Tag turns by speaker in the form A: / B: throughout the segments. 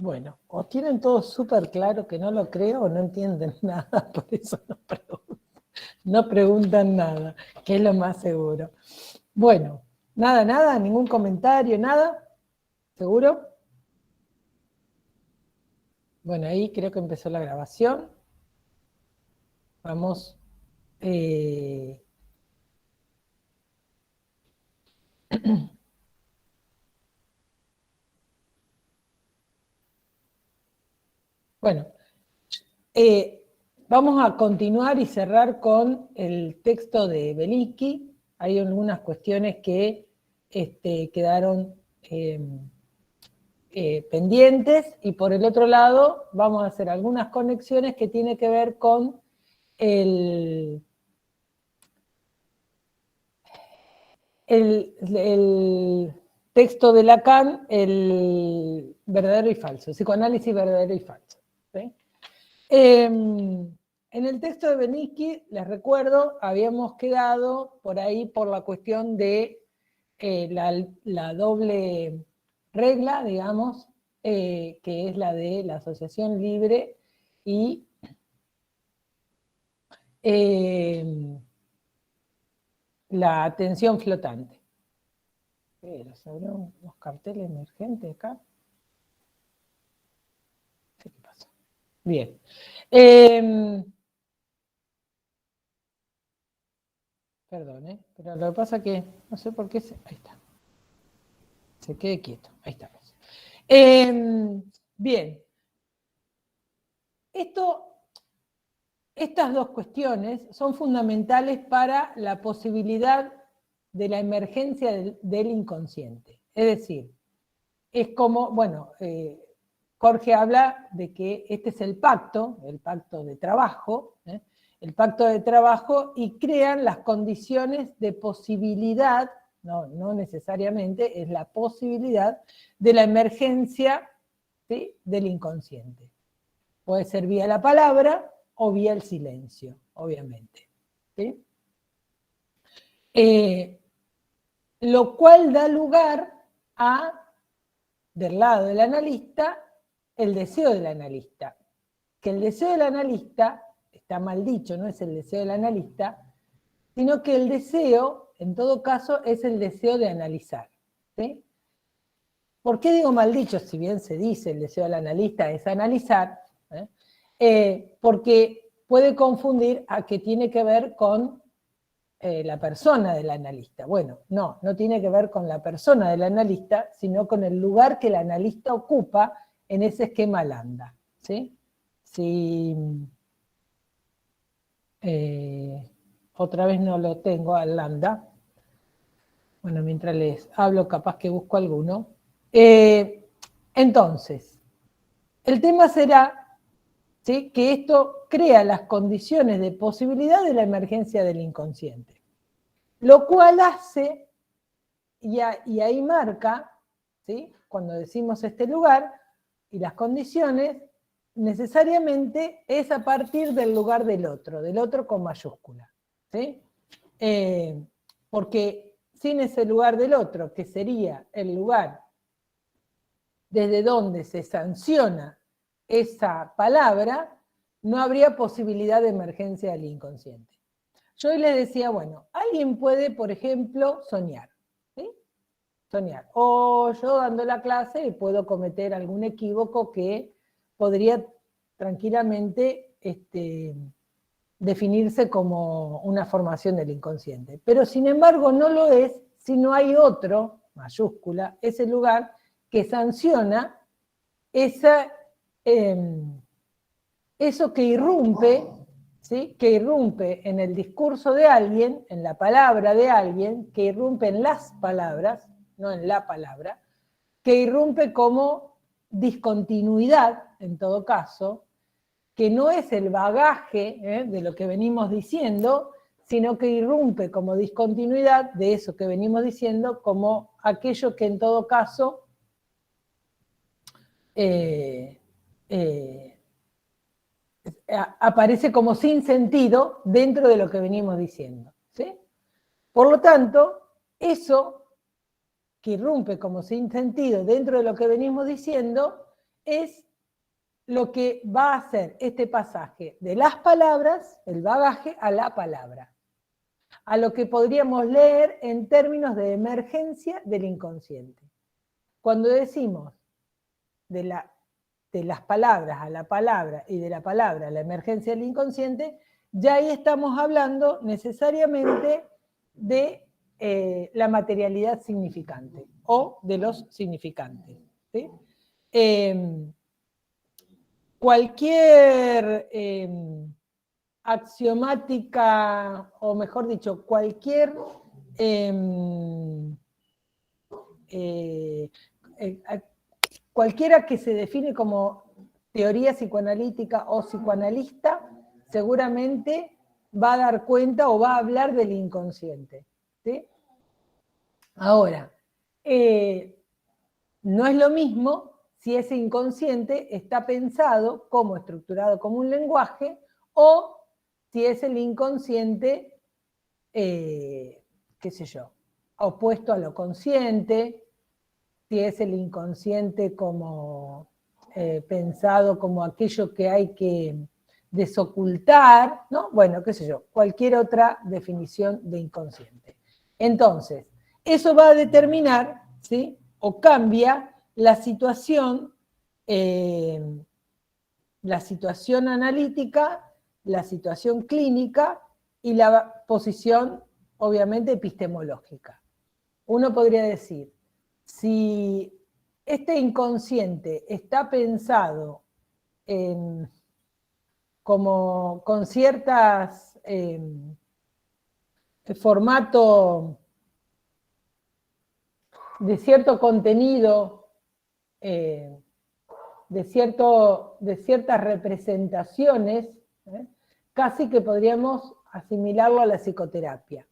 A: Bueno, o tienen todo súper claro que no lo creo o no entienden nada, por eso no preguntan nada, que es lo más seguro. Bueno, nada, ningún comentario, nada, ¿seguro? Bueno, ahí creo que empezó la grabación. Vamos. Bueno, vamos a continuar y cerrar con el texto de Belinsky. Hay algunas cuestiones que quedaron pendientes, y por el otro lado vamos a hacer algunas conexiones que tienen que ver con el texto de Lacan, el verdadero y falso, psicoanálisis verdadero y falso. ¿Sí? En el texto de Belinsky, les recuerdo, habíamos quedado por ahí por la cuestión de la doble regla, digamos, que es la de la asociación libre y la atención flotante. Pero sobre unos carteles emergentes acá. ¿Qué pasa? Bien. Perdón, pero lo que pasa es que no sé por qué ahí está. Se quede quieto. Ahí estamos. Bien. Estas dos cuestiones son fundamentales para la posibilidad de la emergencia del inconsciente. Es decir, es como, bueno, Jorge habla de que este es el pacto de trabajo, el pacto de trabajo, y crean las condiciones de posibilidad, no necesariamente, es la posibilidad de la emergencia, ¿sí?, del inconsciente. Puede ser vía la palabra o vía el silencio, obviamente. ¿Sí? Lo cual da lugar a, del lado del analista, el deseo del analista. Que el deseo del analista, está mal dicho, no es el deseo del analista, sino que el deseo, en todo caso, es el deseo de analizar. ¿Sí? ¿Por qué digo mal dicho? Si bien se dice el deseo del analista es analizar, porque puede confundir a que tiene que ver con la persona del analista. Bueno, no tiene que ver con la persona del analista, sino con el lugar que el analista ocupa en ese esquema lambda. ¿Sí? Si, otra vez no lo tengo al lambda. Bueno, mientras les hablo, capaz que busco alguno. Entonces, el tema será, ¿sí?, que esto crea las condiciones de posibilidad de la emergencia del inconsciente. Lo cual hace, y ahí marca, ¿sí?, cuando decimos este lugar y las condiciones, necesariamente es a partir del lugar del otro con mayúscula. ¿Sí? Porque sin ese lugar del otro, que sería el lugar desde donde se sanciona esa palabra, no habría posibilidad de emergencia del inconsciente. Yo hoy les decía, bueno, alguien puede, por ejemplo, soñar. ¿Sí? Soñar. O yo dando la clase puedo cometer algún equívoco que podría tranquilamente definirse como una formación del inconsciente. Pero sin embargo no lo es si no hay otro, mayúscula, ese lugar que sanciona eso que irrumpe, ¿sí?, que irrumpe en el discurso de alguien, en la palabra de alguien, que irrumpe en las palabras, no en la palabra, que irrumpe como discontinuidad, en todo caso, que no es el bagaje de lo que venimos diciendo, sino que irrumpe como discontinuidad de eso que venimos diciendo, como aquello que en todo caso aparece como sin sentido dentro de lo que venimos diciendo. ¿Sí? Por lo tanto, eso que irrumpe como sin sentido dentro de lo que venimos diciendo es lo que va a hacer este pasaje de las palabras, el bagaje, a la palabra, a lo que podríamos leer en términos de emergencia del inconsciente. Cuando decimos de las palabras a la palabra y de la palabra a la emergencia del inconsciente, ya ahí estamos hablando necesariamente de la materialidad significante o de los significantes, ¿sí? Cualquier axiomática, o mejor dicho, cualquier cualquiera que se define como teoría psicoanalítica o psicoanalista, seguramente va a dar cuenta o va a hablar del inconsciente, ¿sí? Ahora, no es lo mismo si ese inconsciente está pensado como estructurado como un lenguaje o si es el inconsciente, qué sé yo, opuesto a lo consciente, si es el inconsciente como pensado como aquello que hay que desocultar, ¿no? Bueno, qué sé yo, cualquier otra definición de inconsciente. Entonces, eso va a determinar, ¿sí? O cambia la situación analítica, la situación clínica y la posición, obviamente, epistemológica. Uno podría decir, si este inconsciente está pensado como con ciertas formato de cierto contenido, de ciertas representaciones, casi que podríamos asimilarlo a la psicoterapia.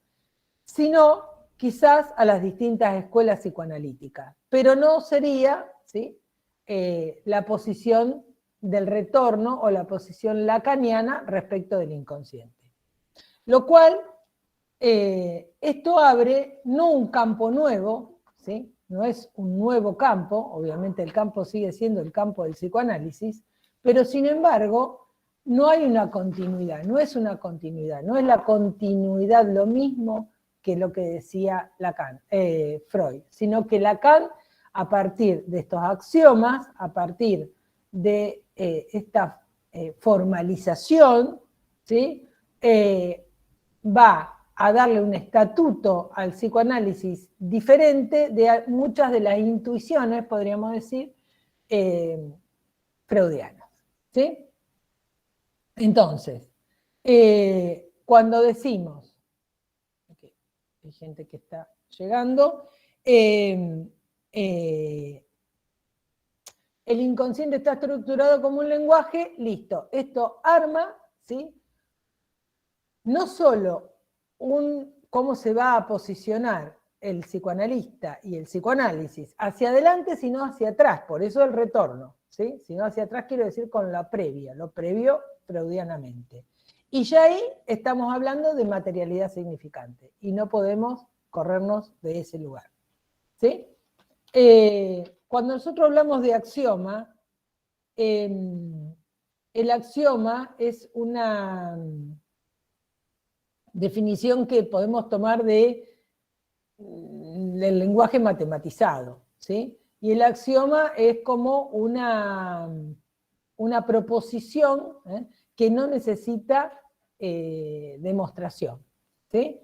A: Si no, quizás a las distintas escuelas psicoanalíticas, pero no sería, ¿sí?, la posición del retorno o la posición lacaniana respecto del inconsciente. Lo cual, esto abre no un campo nuevo, ¿sí?, no es un nuevo campo, obviamente el campo sigue siendo el campo del psicoanálisis, pero sin embargo no hay una continuidad, no es una continuidad, no es la continuidad lo mismo que lo que decía Freud, sino que Lacan, a partir de estos axiomas, a partir de esta formalización, ¿sí?, va a darle un estatuto al psicoanálisis diferente de muchas de las intuiciones, podríamos decir, freudianas, ¿sí? Entonces, cuando decimos, okay, hay gente que está llegando, el inconsciente está estructurado como un lenguaje, listo, esto arma, ¿sí?, no solo cómo se va a posicionar el psicoanalista y el psicoanálisis hacia adelante, sino hacia atrás, por eso el retorno, ¿sí? Sino hacia atrás quiero decir con la previa, lo previo freudianamente. Y ya ahí estamos hablando de materialidad significante, y no podemos corrernos de ese lugar, ¿sí? Cuando nosotros hablamos de axioma, el axioma es una definición que podemos tomar del lenguaje matematizado, ¿sí? Y el axioma es como una proposición que no necesita demostración, ¿sí?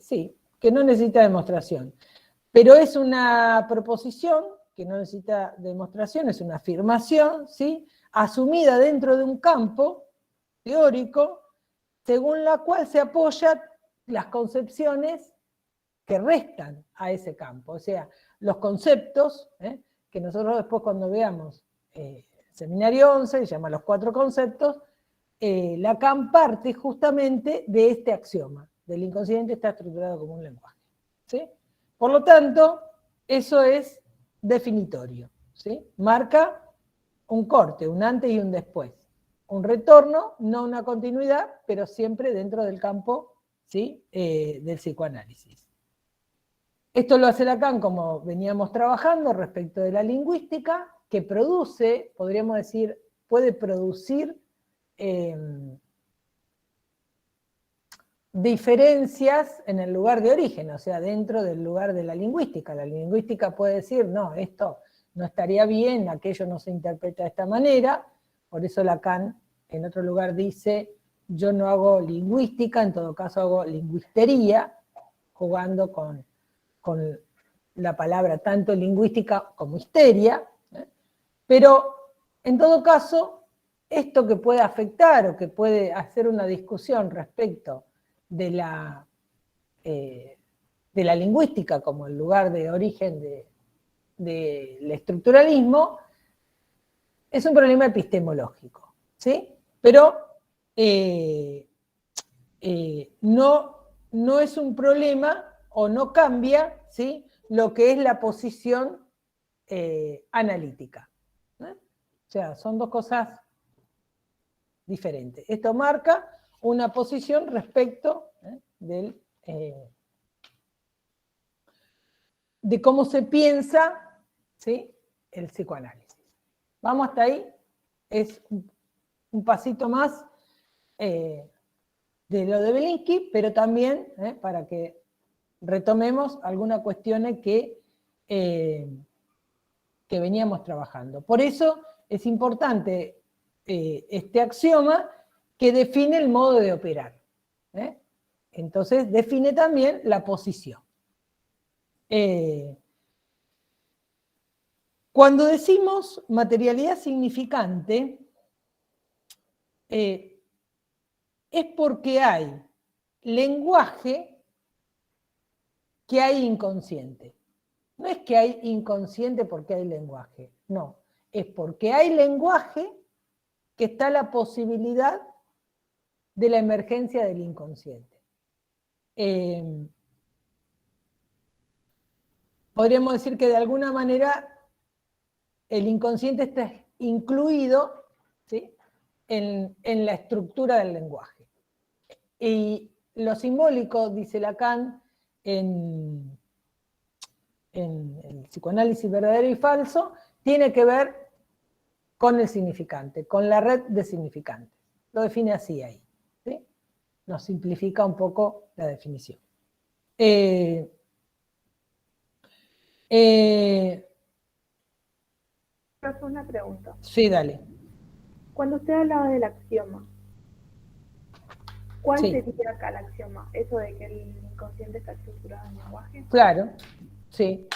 A: Sí, que no necesita demostración. Pero es una proposición que no necesita demostración, es una afirmación, ¿sí?, asumida dentro de un campo teórico, según la cual se apoyan las concepciones que restan a ese campo. O sea, los conceptos, que nosotros después cuando veamos Seminario 11, se llama los 4 conceptos, Lacan parte justamente de este axioma, del inconsciente está estructurado como un lenguaje, ¿sí? Por lo tanto, eso es definitorio, ¿sí? Marca un corte, un antes y un después. Un retorno, no una continuidad, pero siempre dentro del campo, ¿sí?, del psicoanálisis. Esto lo hace Lacan, como veníamos trabajando, respecto de la lingüística, que produce, podríamos decir, puede producir diferencias en el lugar de origen, o sea, dentro del lugar de la lingüística. La lingüística puede decir, no, esto no estaría bien, aquello no se interpreta de esta manera, por eso Lacan en otro lugar dice, yo no hago lingüística, en todo caso hago lingüistería, jugando con la palabra tanto lingüística como histeria, pero en todo caso, esto que puede afectar o que puede hacer una discusión respecto de la lingüística como el lugar de origen del estructuralismo, es un problema epistemológico, ¿sí? Pero no es un problema o no cambia, ¿sí?, lo que es la posición analítica. O sea, son dos cosas diferentes. Esto marca una posición respecto de cómo se piensa, ¿sí?, el psicoanálisis. Vamos hasta ahí. Es un pasito más de lo de Belinsky, pero también para que retomemos algunas cuestiones que veníamos trabajando. Por eso es importante este axioma que define el modo de operar. Entonces define también la posición. Cuando decimos materialidad significante, es porque hay lenguaje que hay inconsciente. No es que hay inconsciente porque hay lenguaje, no. Es porque hay lenguaje que está la posibilidad de la emergencia del inconsciente. Podríamos decir que de alguna manera el inconsciente está incluido, ¿sí?, en la estructura del lenguaje. Y lo simbólico, dice Lacan, en el psicoanálisis verdadero y falso, tiene que ver con el significante, con la red de significantes. Lo define así ahí, ¿sí? Nos simplifica un poco la definición.
B: Una pregunta.
A: Sí, dale.
B: Cuando usted hablaba del axioma, ¿cuál
A: Sí.
B: sería acá el axioma? ¿Eso de que el inconsciente está estructurado en lenguaje?
A: Claro, sí.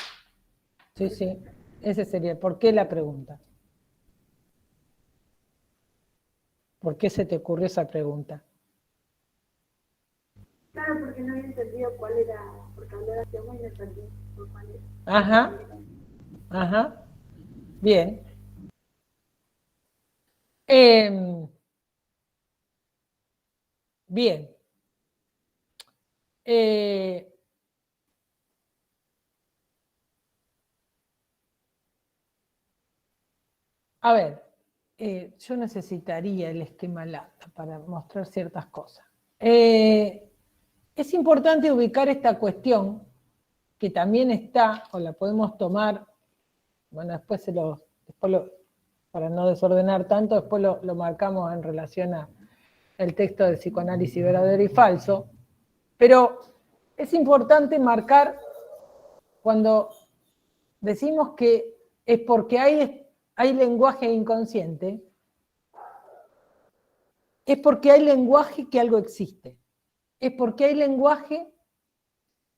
A: Sí, sí. Ese sería. ¿Por qué la pregunta? ¿Por qué se te ocurrió esa pregunta?
B: Claro, porque no había entendido cuál era, porque habló de axioma y me perdí por cuál era.
A: Ajá, ajá. Bien. Bien. A ver, yo necesitaría el esquema LATA para mostrar ciertas cosas. Es importante ubicar esta cuestión, que también está, o la podemos tomar, bueno, después para no desordenar tanto, después lo marcamos en relación al texto de psicoanálisis verdadero y falso, pero es importante marcar cuando decimos que es porque hay lenguaje inconsciente, es porque hay lenguaje que algo existe, es porque hay lenguaje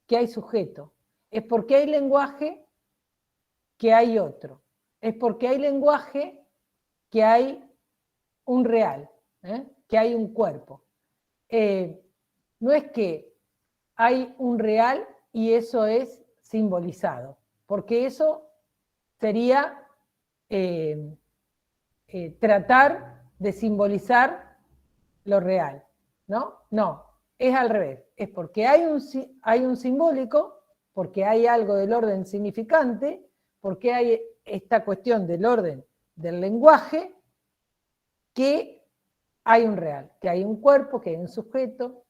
A: que hay sujeto, es porque hay lenguaje que hay otro, es porque hay lenguaje que hay un real, que hay un cuerpo. No es que hay un real y eso es simbolizado, porque eso sería tratar de simbolizar lo real, ¿no? No, es al revés, es porque hay un simbólico, porque hay algo del orden significante, porque hay esta cuestión del orden del lenguaje, que hay un real, que hay un cuerpo, que hay un sujeto.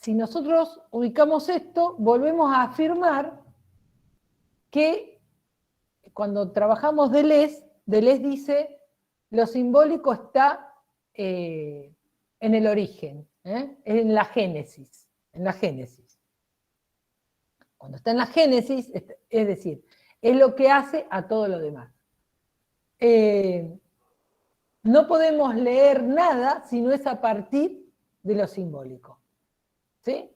A: si nosotros ubicamos esto, volvemos a afirmar que cuando trabajamos Deleuze dice, lo simbólico está en el origen, en la génesis, Cuando está en la génesis, es decir, es lo que hace a todo lo demás. No podemos leer nada si no es a partir de lo simbólico. ¿Sí?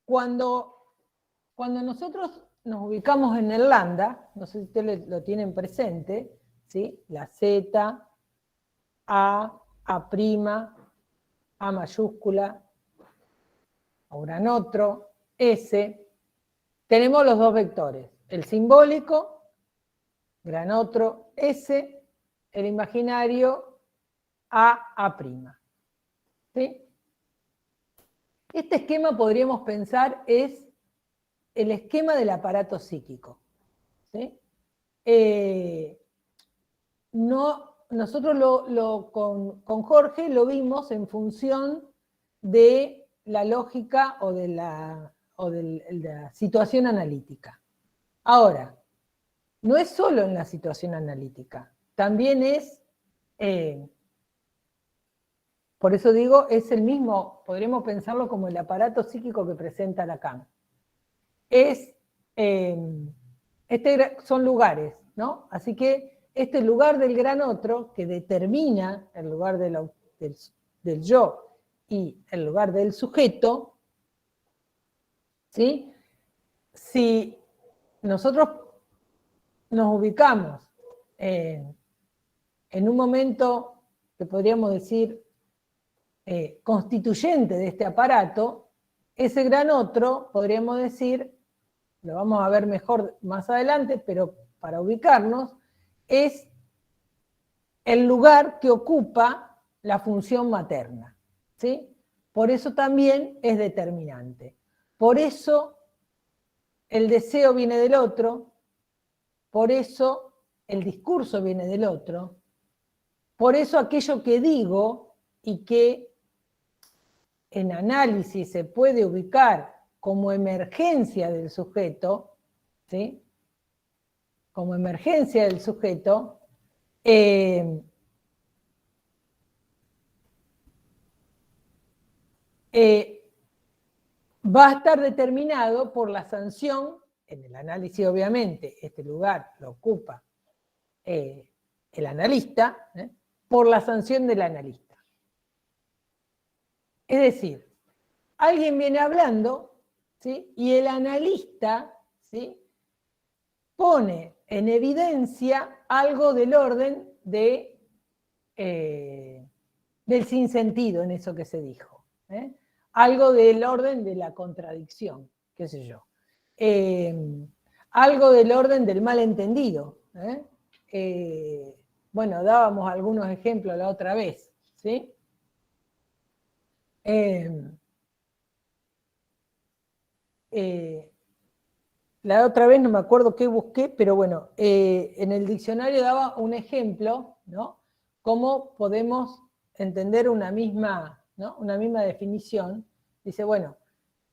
A: Cuando nosotros nos ubicamos en el lambda, no sé si ustedes lo tienen presente, ¿sí? La Z, A', A mayúscula, ahora en otro, S, tenemos los dos vectores, el simbólico, gran otro, S, el imaginario, A'. ¿Sí? Este esquema podríamos pensar es el esquema del aparato psíquico. ¿Sí? Nosotros con Jorge lo vimos en función de la lógica o de la situación analítica. Ahora, no es solo en la situación analítica, también es, por eso digo, es el mismo, podremos pensarlo como el aparato psíquico que presenta Lacan. Son lugares, ¿no? Así que este lugar del gran otro, que determina el lugar del yo y el lugar del sujeto, ¿sí? Si nosotros nos ubicamos en un momento que podríamos decir constituyente de este aparato, ese gran otro, podríamos decir, lo vamos a ver mejor más adelante, pero para ubicarnos, es el lugar que ocupa la función materna, ¿sí? Por eso también es determinante. Por eso el deseo viene del otro, por eso el discurso viene del otro, por eso aquello que digo y que en análisis se puede ubicar como emergencia del sujeto, ¿sí? Como emergencia del sujeto, va a estar determinado por la sanción, en el análisis obviamente, este lugar lo ocupa el analista, por la sanción del analista. Es decir, alguien viene hablando, ¿sí? Y el analista, ¿sí? Pone en evidencia algo del orden del sinsentido en eso que se dijo. Algo del orden de la contradicción, qué sé yo. Algo del orden del malentendido. Bueno, dábamos algunos ejemplos la otra vez, ¿sí? La otra vez no me acuerdo qué busqué, pero bueno, en el diccionario daba un ejemplo, ¿no? Cómo podemos entender una misma, ¿no? Una misma definición. Dice, bueno,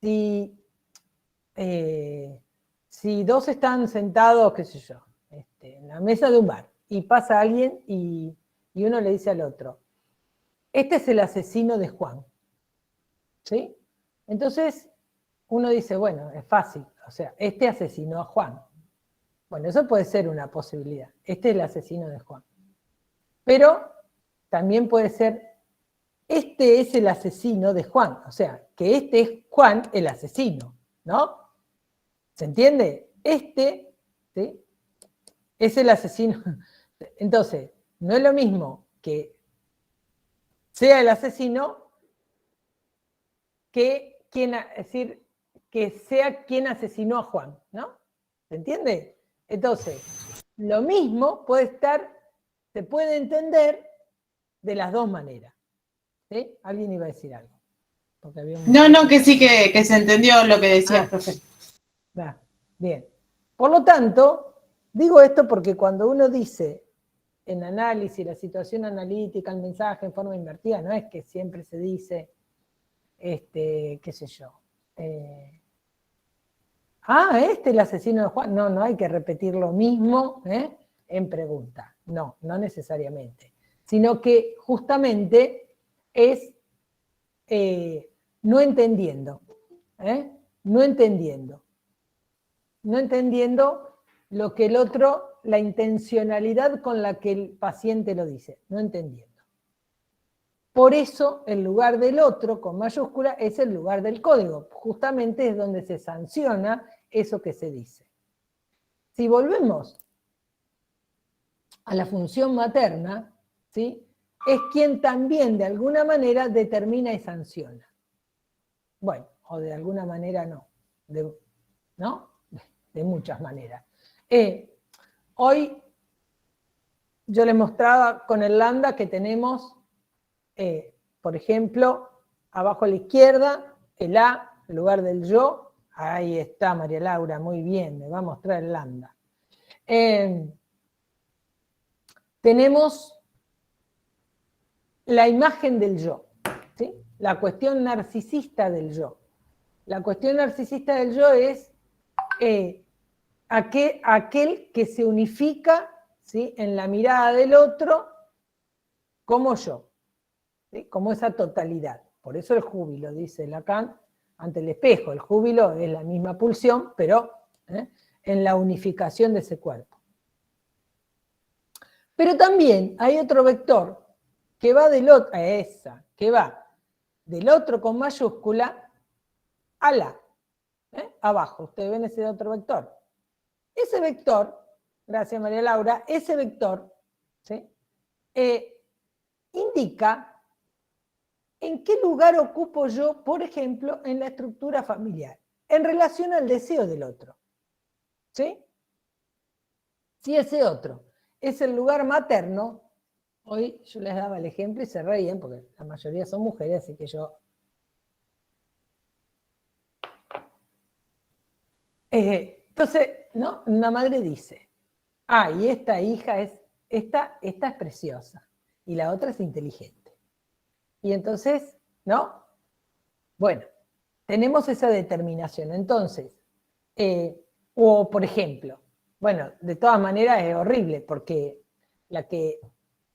A: si dos están sentados, qué sé yo, en la mesa de un bar, y pasa alguien y uno le dice al otro, este es el asesino de Juan, ¿sí? Entonces, uno dice, bueno, es fácil, o sea, este asesinó a Juan. Bueno, eso puede ser una posibilidad, este es el asesino de Juan. Pero también puede ser, este es el asesino de Juan, o sea, que este es Juan el asesino, ¿no? ¿Se entiende? Este, ¿sí? Es el asesino. Entonces, no es lo mismo que sea el asesino que decir, que sea quien asesinó a Juan, ¿no? ¿Se entiende? Entonces, lo mismo se puede entender de las dos maneras. ¿Sí? Alguien iba a decir algo.
C: No, que sí, que se entendió lo que decías, profe.
A: Bien. Por lo tanto, digo esto porque cuando uno dice en análisis, la situación analítica, el mensaje en forma invertida, no es que siempre se dice, qué sé yo, el asesino de Juan. No hay que repetir lo mismo en pregunta. No necesariamente. Sino que justamente es no entendiendo. No entendiendo lo que el otro, la intencionalidad con la que el paciente lo dice. No entendiendo. Por eso, el lugar del otro, con mayúscula, es el lugar del código. Justamente es donde se sanciona eso que se dice. Si volvemos a la función materna, ¿sí?, es quien también de alguna manera determina y sanciona. Bueno, o de alguna manera no. De muchas maneras. Hoy yo les mostraba con el lambda que tenemos, por ejemplo, abajo a la izquierda, el A, en lugar del yo. Ahí está María Laura, muy bien, me va a mostrar el lambda. Tenemos la imagen del yo, ¿sí? La cuestión narcisista del yo. La cuestión narcisista del yo es aquel que se unifica, ¿sí?, en la mirada del otro como yo, ¿sí?, como esa totalidad. Por eso el júbilo, dice Lacan, ante el espejo. El júbilo es la misma pulsión, pero en la unificación de ese cuerpo. Pero también hay otro vector que va del otro, del otro con mayúscula a la. Abajo, ustedes ven ese otro vector. Ese vector, gracias María Laura, ese vector, ¿sí?, indica en qué lugar ocupo yo, por ejemplo, en la estructura familiar, en relación al deseo del otro. ¿Sí? Si ese otro es el lugar materno, hoy yo les daba el ejemplo y se reían, porque la mayoría son mujeres, así que yo... entonces, ¿no?, una madre dice, y esta hija esta es preciosa, y la otra es inteligente. Y entonces, ¿no? Bueno, tenemos esa determinación. Entonces, o por ejemplo, bueno, de todas maneras es horrible, porque la que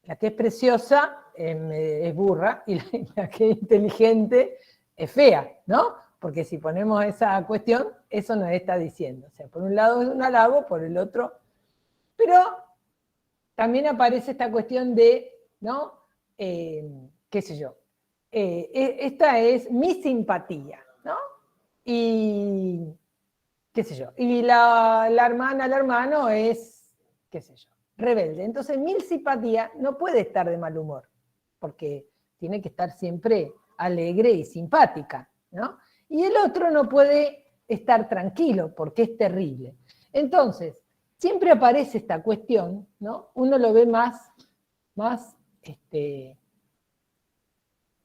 A: es preciosa es burra, y la que es inteligente es fea, ¿no? Porque si ponemos esa cuestión, eso nos está diciendo. O sea, por un lado es un halago, por el otro... Pero también aparece esta cuestión de, ¿no?, qué sé yo, esta es mi simpatía, ¿no? Y, qué sé yo, y la hermana, el hermano es, qué sé yo, rebelde. Entonces, mi simpatía no puede estar de mal humor, porque tiene que estar siempre alegre y simpática, ¿no? Y el otro no puede estar tranquilo, porque es terrible. Entonces, siempre aparece esta cuestión, ¿no? Uno lo ve más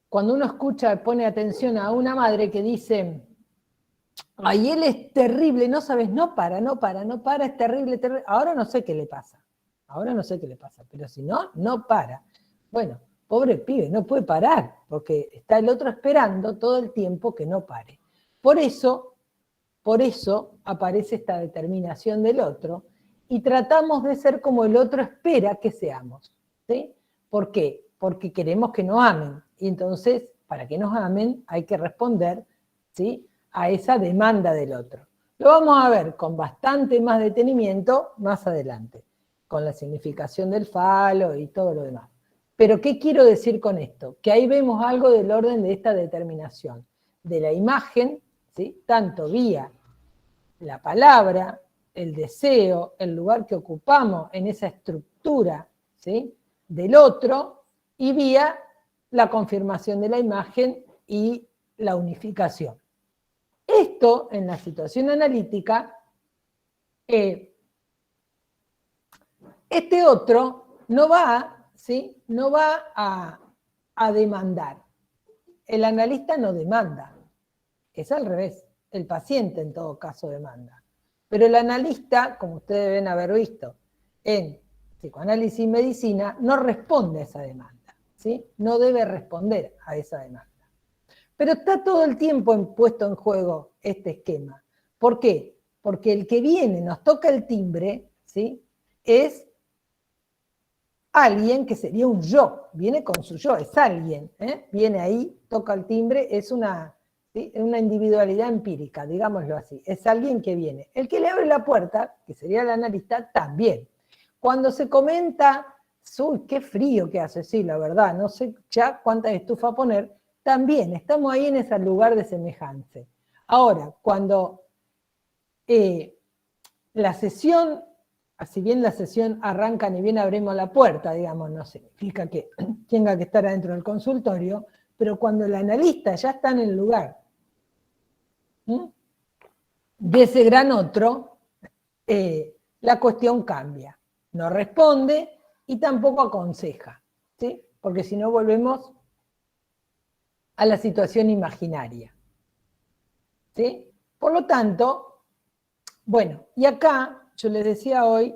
A: cuando uno escucha, pone atención a una madre que dice, ay, él es terrible, no sabes, no para, es terrible, terrible. Ahora no sé qué le pasa, pero si no, no para. Bueno, pobre pibe, no puede parar, porque está el otro esperando todo el tiempo que no pare. Por eso aparece esta determinación del otro, y tratamos de ser como el otro espera que seamos, ¿sí? ¿Por qué? Porque queremos que nos amen, y entonces, para que nos amen, hay que responder, ¿sí?, a esa demanda del otro. Lo vamos a ver con bastante más detenimiento más adelante, con la significación del falo y todo lo demás. Pero, ¿qué quiero decir con esto? Que ahí vemos algo del orden de esta determinación, de la imagen, ¿sí?, tanto vía la palabra, el deseo, el lugar que ocupamos en esa estructura, ¿sí?, del otro, y vía la confirmación de la imagen y la unificación. Esto, en la situación analítica, este otro no va, ¿sí?, no va a demandar. El analista no demanda, es al revés. El paciente en todo caso demanda. Pero el analista, como ustedes deben haber visto en psicoanálisis y medicina, no responde a esa demanda, ¿sí? No debe responder a esa demanda. Pero está todo el tiempo puesto en juego este esquema. ¿Por qué? Porque el que viene, nos toca el timbre, ¿sí? Es alguien que sería un yo, viene con su yo, es alguien, viene ahí, toca el timbre, es una individualidad empírica, digámoslo así, es alguien que viene. El que le abre la puerta, que sería el analista, también. Cuando se comenta, uy, qué frío que hace, sí, la verdad, no sé ya cuánta estufa poner, también estamos ahí en ese lugar de semejanza. Ahora, cuando la sesión, si bien la sesión arranca ni bien abrimos la puerta, digamos, no significa que tenga que estar adentro del consultorio, pero cuando el analista ya está en el lugar de ese gran otro, la cuestión cambia. No responde y tampoco aconseja, ¿sí? Porque si no volvemos a la situación imaginaria, ¿sí? Por lo tanto, bueno, y acá, yo les decía hoy,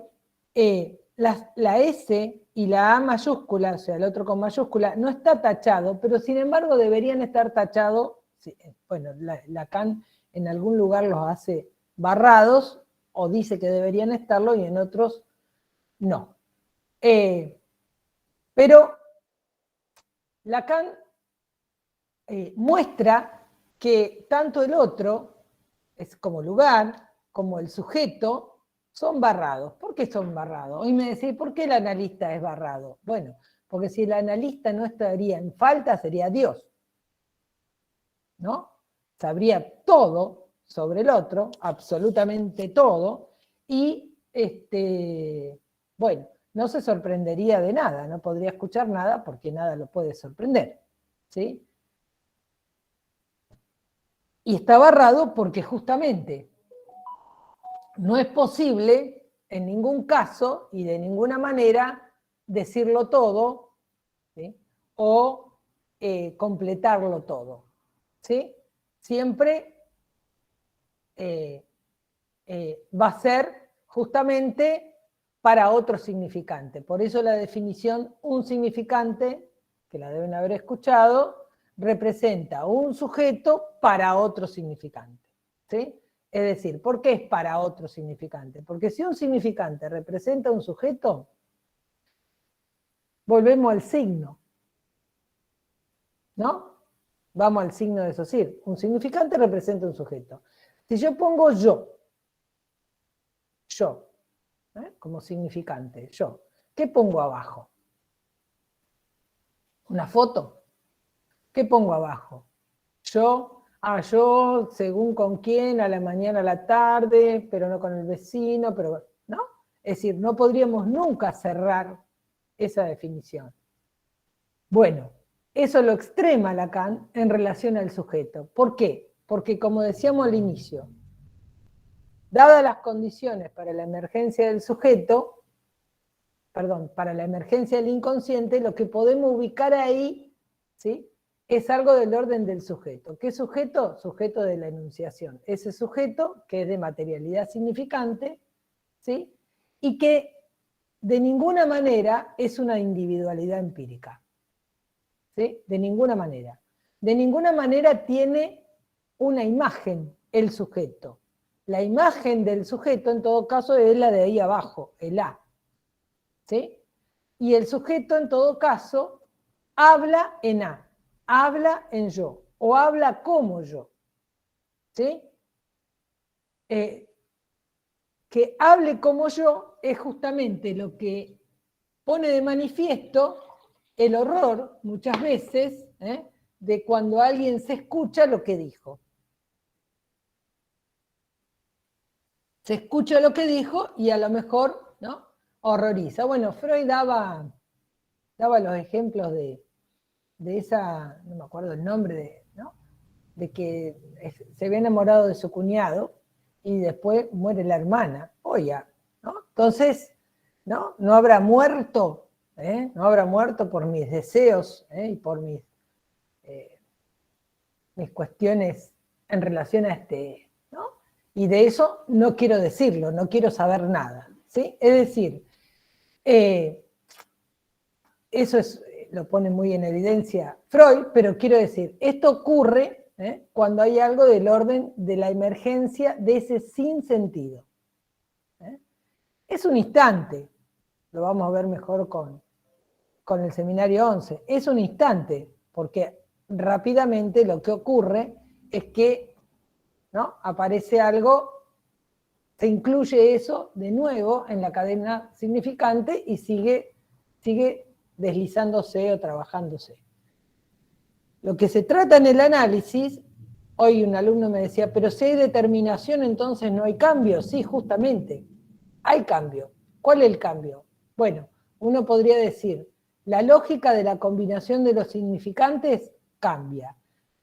A: la S y la A mayúscula, o sea, el otro con mayúscula, no está tachado, pero sin embargo deberían estar tachados, bueno, Lacan en algún lugar los hace barrados, o dice que deberían estarlo, y en otros no. Pero Lacan muestra que tanto el otro, es como lugar, como el sujeto, son barrados. ¿Por qué son barrados? Hoy me decís, ¿por qué el analista es barrado? Bueno, porque si el analista no estaría en falta, sería Dios, ¿no? Sabría todo sobre el otro, absolutamente todo, y bueno, no se sorprendería de nada, no podría escuchar nada porque nada lo puede sorprender, ¿sí? Y está barrado porque justamente no es posible en ningún caso y de ninguna manera decirlo todo, ¿sí? O completarlo todo, ¿sí? Siempre va a ser justamente para otro significante. Por eso la definición, un significante, que la deben haber escuchado, representa un sujeto para otro significante, ¿sí? Es decir, ¿por qué es para otro significante? Porque si un significante representa un sujeto, volvemos al signo, ¿no? Vamos al signo de Saussure. Un significante representa un sujeto. Si yo pongo yo, como significante, yo, ¿qué pongo abajo? ¿Una foto? ¿Qué pongo abajo? Yo, según con quién, a la mañana, a la tarde, pero no con el vecino, pero, ¿no? Es decir, no podríamos nunca cerrar esa definición. Bueno, eso lo extrema Lacan en relación al sujeto. ¿Por qué? Porque, como decíamos al inicio, dadas las condiciones para la emergencia del sujeto, para la emergencia del inconsciente, lo que podemos ubicar ahí, ¿sí?, es algo del orden del sujeto. ¿Qué sujeto? Sujeto de la enunciación. Ese sujeto que es de materialidad significante, ¿sí?, y que de ninguna manera es una individualidad empírica. ¿Sí? De ninguna manera. De ninguna manera tiene una imagen el sujeto. La imagen del sujeto, en todo caso, es la de ahí abajo, el A. ¿Sí? Y el sujeto, en todo caso, habla en A, habla en yo, o habla como yo. ¿Sí? Que hable como yo es justamente lo que pone de manifiesto el horror, muchas veces, de cuando alguien se escucha lo que dijo. Se escucha lo que dijo y a lo mejor, ¿no?, horroriza. Bueno, Freud daba los ejemplos de esa, no me acuerdo el nombre, ¿no?, de que se ve enamorado de su cuñado y después muere la hermana. Oiga, ¿no? Entonces, no habrá muerto, no habrá muerto por mis deseos y por mis cuestiones en relación a ¿no? Y de eso no quiero decirlo, no quiero saber nada, ¿sí? Es decir, Eso lo pone muy en evidencia Freud, pero quiero decir, esto ocurre cuando hay algo del orden de la emergencia de ese sinsentido. Es un instante, lo vamos a ver mejor con el seminario 11, es un instante, porque rápidamente lo que ocurre es que, ¿no?, aparece algo, se incluye eso de nuevo en la cadena significante y sigue deslizándose o trabajándose. Lo que se trata en el análisis, hoy un alumno me decía, pero si hay determinación entonces no hay cambio. Sí, justamente, hay cambio. ¿Cuál es el cambio? Bueno, uno podría decir, la lógica de la combinación de los significantes cambia.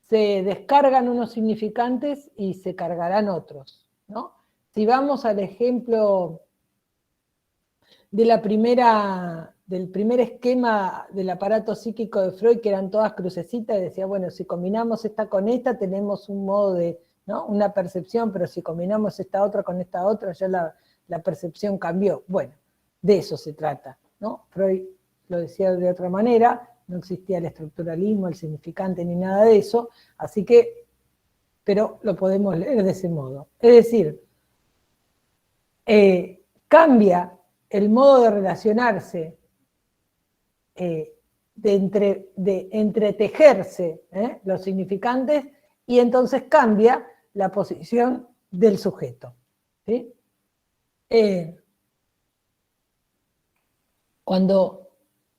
A: Se descargan unos significantes y se cargarán otros, ¿no? Si vamos al ejemplo de del primer esquema del aparato psíquico de Freud, que eran todas crucecitas, y decía, bueno, si combinamos esta con esta, tenemos un modo de, ¿no?, una percepción, pero si combinamos esta otra con esta otra, ya la percepción cambió. Bueno, de eso se trata, ¿no? Freud lo decía de otra manera, no existía el estructuralismo, el significante, ni nada de eso, así que, pero lo podemos leer de ese modo. Es decir, cambia el modo de relacionarse, de entretejerse los significantes, y entonces cambia la posición del sujeto, ¿sí? Cuando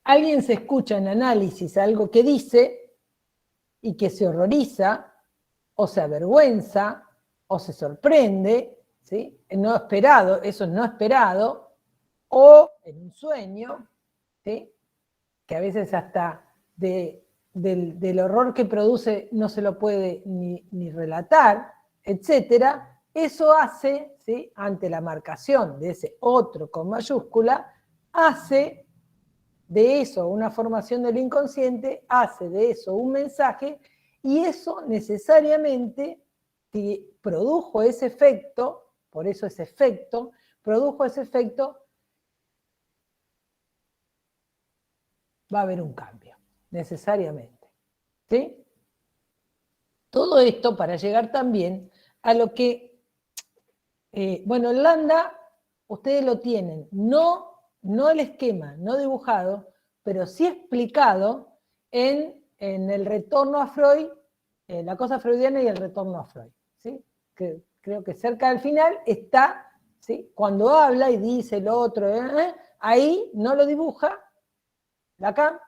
A: alguien se escucha en análisis algo que dice y que se horroriza, o se avergüenza, o se sorprende, ¿sí?, no esperado, eso es no esperado, o en un sueño, ¿sí?, que a veces hasta del horror que produce no se lo puede ni relatar, etcétera, eso hace, ¿sí?, ante la marcación de ese otro con mayúscula, hace de eso una formación del inconsciente, hace de eso un mensaje, y eso necesariamente, si produjo ese efecto, por eso ese efecto, produjo ese efecto, va a haber un cambio, necesariamente, ¿sí? Todo esto para llegar también a lo que, bueno, el lambda, ustedes lo tienen, no el esquema, no dibujado, pero sí explicado en el retorno a Freud, la cosa freudiana y el retorno a Freud, ¿sí? Que creo que cerca del final está, ¿sí?, cuando habla y dice lo otro, ahí no lo dibuja Lacan,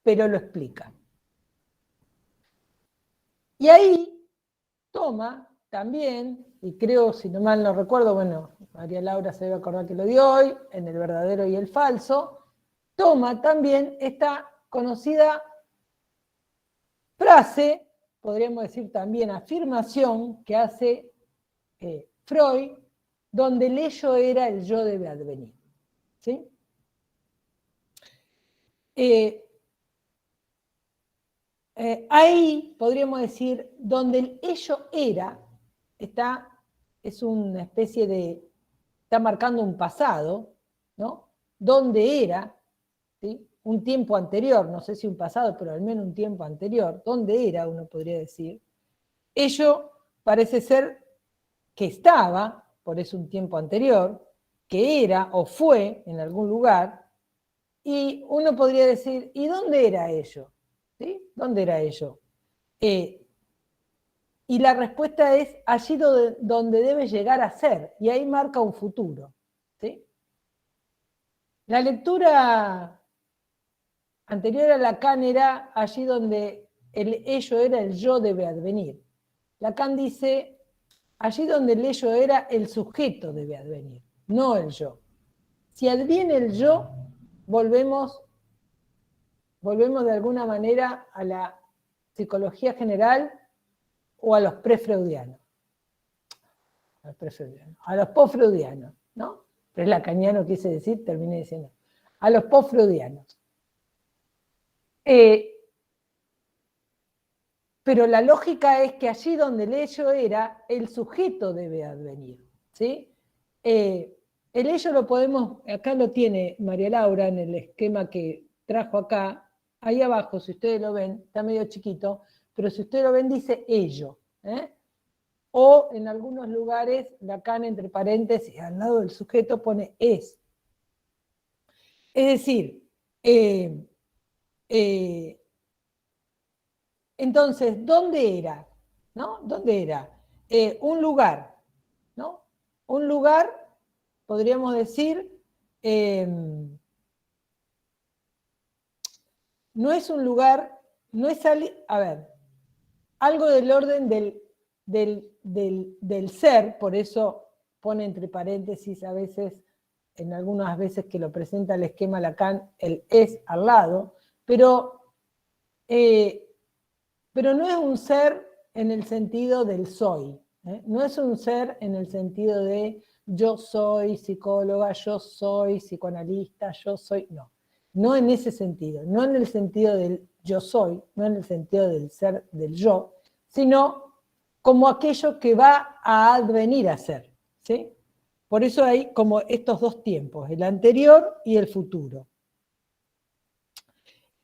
A: pero lo explica. Y ahí toma también, y creo, si no mal no recuerdo, bueno, María Laura se debe acordar que lo dio hoy, en El verdadero y el falso, toma también esta conocida frase, podríamos decir también afirmación, que hace Freud, donde el ello era el yo debe advenir, ¿sí? Ahí podríamos decir, donde el ello era, es una especie de, está marcando un pasado, ¿no? Donde era, ¿sí?, un tiempo anterior, no sé si un pasado, pero al menos un tiempo anterior, donde era, uno podría decir, ello parece ser que estaba, por eso un tiempo anterior, que era o fue en algún lugar, y uno podría decir, ¿y dónde era ello? ¿Sí? ¿Dónde era ello? Y la respuesta es allí donde debe llegar a ser, y ahí marca un futuro, ¿sí? La lectura anterior a Lacan era allí donde el ello era el yo debe advenir. Lacan dice, allí donde el ello era el sujeto debe advenir, no el yo. Si adviene el yo, volvemos de alguna manera a la psicología general o a los prefreudianos. A los postfreudianos, ¿no? Pero es lacaniano, quise decir, terminé diciendo. A los postfreudianos. Pero la lógica es que allí donde el ello era, el sujeto debe advenir, ¿sí? el ello lo podemos, acá lo tiene María Laura en el esquema que trajo acá, ahí abajo, si ustedes lo ven, está medio chiquito, pero si ustedes lo ven dice ello, ¿eh? O en algunos lugares, Lacan entre paréntesis, al lado del sujeto pone es. Es decir, entonces, ¿dónde era? ¿No? ¿Dónde era? Un lugar, ¿no? Un lugar, podríamos decir, no es un lugar, no es, a ver, algo del orden del ser, por eso pone entre paréntesis a veces, en algunas veces que lo presenta el esquema Lacan, el es al lado, pero no es un ser en el sentido del soy, ¿eh? No es un ser en el sentido de yo soy psicóloga, yo soy psicoanalista, yo soy, no en ese sentido, no en el sentido del yo soy, no en el sentido del ser del yo, sino como aquello que va a advenir a ser, ¿sí? Por eso hay como estos dos tiempos, el anterior y el futuro.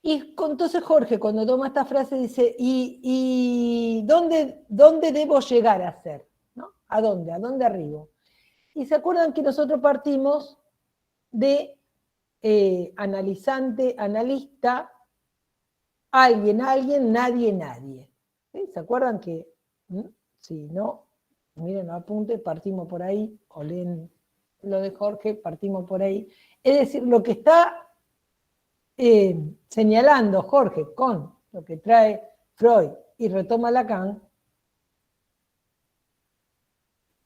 A: Y entonces Jorge, cuando toma esta frase, dice, ¿y dónde debo llegar a ser? ¿No? ¿A dónde? ¿A dónde arribo? Y se acuerdan que nosotros partimos de analizante, analista, alguien, nadie, nadie. ¿Sí? ¿Se acuerdan que, si no, miren, apunte, partimos por ahí, o leen lo de Jorge, partimos por ahí. Es decir, lo que está señalando Jorge con lo que trae Freud y retoma Lacan,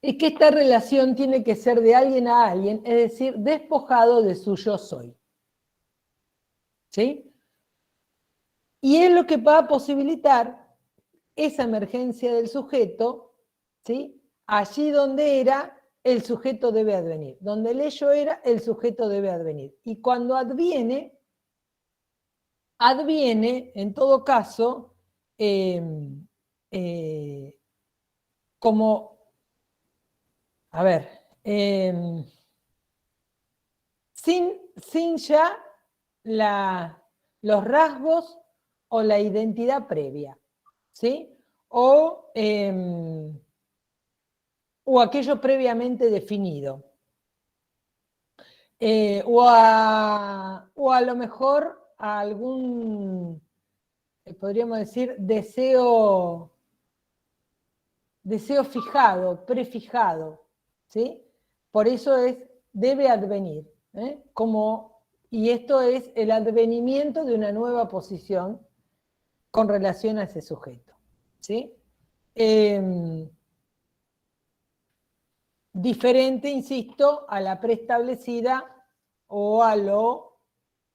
A: es que esta relación tiene que ser de alguien a alguien, es decir, despojado de su yo soy. ¿Sí? Y es lo que va a posibilitar esa emergencia del sujeto, ¿sí? Allí donde era, el sujeto debe advenir. Donde el ello era, el sujeto debe advenir. Y cuando adviene, en todo caso, como, a ver, sin ya los rasgos o la identidad previa, ¿sí? O aquello previamente definido. O a lo mejor a algún, podríamos decir, deseo fijado, prefijado, ¿sí? Por eso debe advenir, ¿eh? Y esto es el advenimiento de una nueva posición con relación a ese sujeto, ¿sí? Diferente, insisto, a la preestablecida o a lo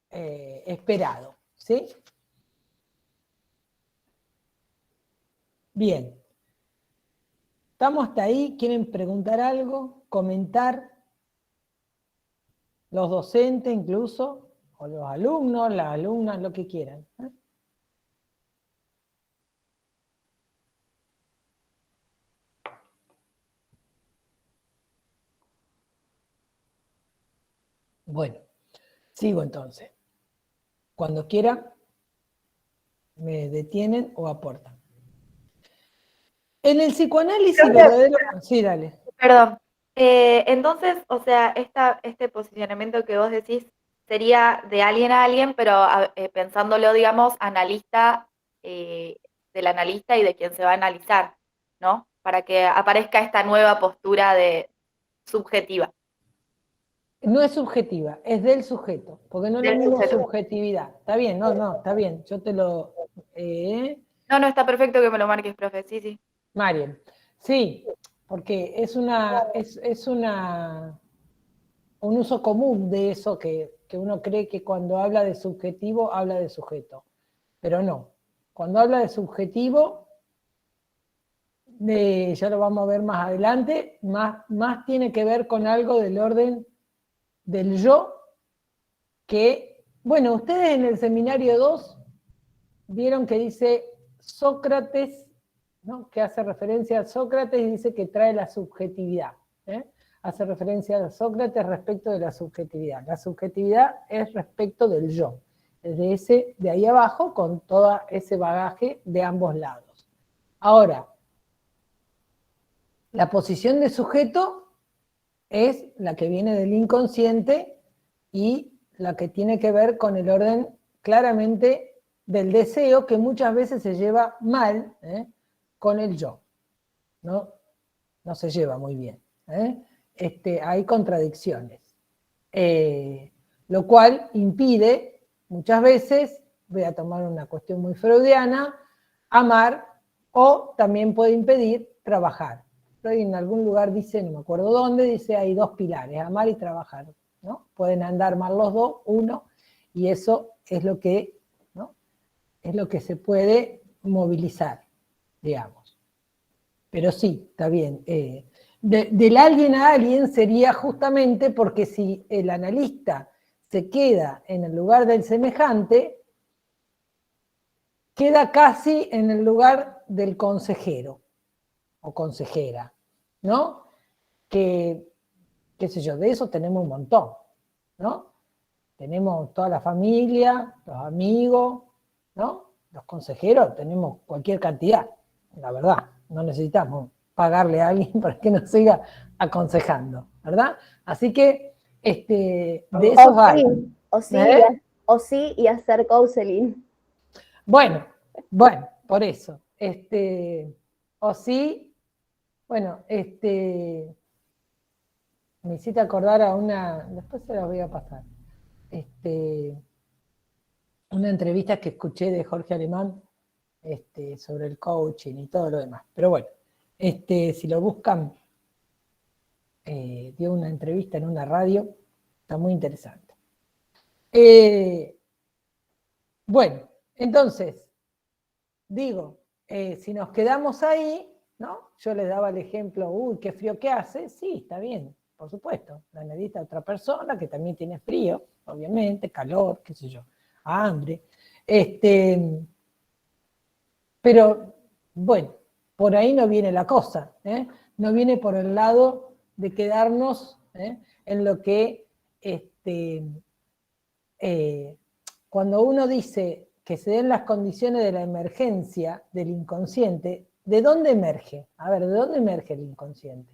A: esperado, ¿sí? Bien. ¿Estamos hasta ahí? ¿Quieren preguntar algo? ¿Comentar? Los docentes incluso, o los alumnos, las alumnas, lo que quieran, ¿eh? Bueno, sigo entonces. Cuando quieran, me detienen o aportan. En el psicoanálisis verdadero... Sí, dale.
D: Perdón. Entonces, o sea, este posicionamiento que vos decís sería de alguien a alguien, pero pensándolo, digamos, analista, del analista y de quien se va a analizar, ¿no? Para que aparezca esta nueva postura de subjetiva.
A: No es subjetiva, es del sujeto, porque no es lo mismo subjetividad. Está bien, no, está bien, yo te lo...
D: No, está perfecto que me lo marques, profe, sí.
A: Marian, sí, porque es un uso común de eso que uno cree que cuando habla de subjetivo, habla de sujeto, pero no. Cuando habla de subjetivo, ya lo vamos a ver más adelante, más tiene que ver con algo del orden del yo, que, bueno, ustedes en el seminario 2 vieron que dice Sócrates, ¿no? Que hace referencia a Sócrates y dice que trae la subjetividad, ¿eh? hace referencia a Sócrates respecto de la subjetividad. La subjetividad es respecto del yo, de ahí abajo, con todo ese bagaje de ambos lados. Ahora, la posición de sujeto es la que viene del inconsciente y la que tiene que ver con el orden claramente del deseo, que muchas veces se lleva mal con el yo, ¿no? No se lleva muy bien. Hay contradicciones. Lo cual impide, muchas veces, voy a tomar una cuestión muy freudiana, amar, o también puede impedir trabajar. Freud en algún lugar dice, no me acuerdo dónde, dice hay dos pilares, amar y trabajar, ¿no? Pueden andar mal los dos, uno, y eso es lo que, ¿no? Es lo que se puede movilizar, digamos. Pero sí, está bien. Del alguien a alguien sería justamente porque si el analista se queda en el lugar del semejante, queda casi en el lugar del consejero o consejera, ¿no? Que, qué sé yo, de eso tenemos un montón, ¿no? Tenemos toda la familia, los amigos, ¿no? Los consejeros, tenemos cualquier cantidad, la verdad, no necesitamos pagarle a alguien para que nos siga aconsejando, ¿verdad? Así que, de esos hay.
E: O sí, y hacer counseling.
A: Bueno, por eso. O sí, bueno, me hiciste acordar a una, después se las voy a pasar, una entrevista que escuché de Jorge Alemán sobre el coaching y todo lo demás. Pero bueno, si lo buscan, dio una entrevista en una radio, está muy interesante. Bueno, entonces, digo, si nos quedamos ahí, ¿no? Yo les daba el ejemplo, uy, qué frío que hace, sí, está bien, por supuesto, la necesita otra persona que también tiene frío, obviamente, calor, qué sé yo, hambre, pero bueno, por ahí no viene la cosa, no viene por el lado de quedarnos en lo que cuando uno dice que se den las condiciones de la emergencia del inconsciente, ¿de dónde emerge? A ver, ¿de dónde emerge el inconsciente?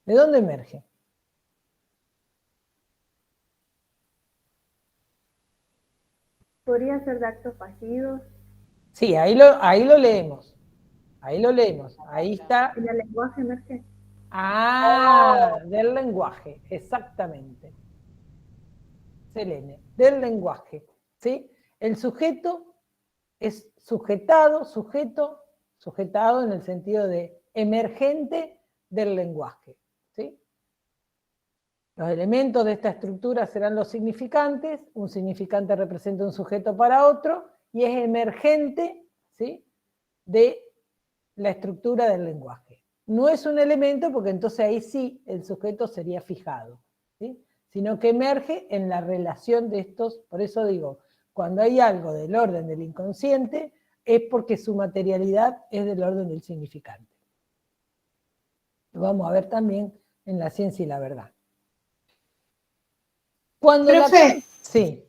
A: ¿De dónde emerge?
B: ¿Podría ser de actos fallidos?
A: Sí, ahí lo leemos. Ahí lo leemos. Ahí está.
B: ¿En el lenguaje emerge?
A: Del lenguaje, exactamente. Selene, del lenguaje. ¿Sí? El sujeto es sujetado en el sentido de emergente del lenguaje. ¿Sí? Los elementos de esta estructura serán los significantes, un significante representa un sujeto para otro, y es emergente, ¿sí?, de la estructura del lenguaje. No es un elemento porque entonces ahí sí el sujeto sería fijado, ¿sí?, sino que emerge en la relación de estos, por eso digo, cuando hay algo del orden del inconsciente, es porque su materialidad es del orden del significante. Lo vamos a ver también en La ciencia y la verdad. Cuando
C: Profe,
A: sí.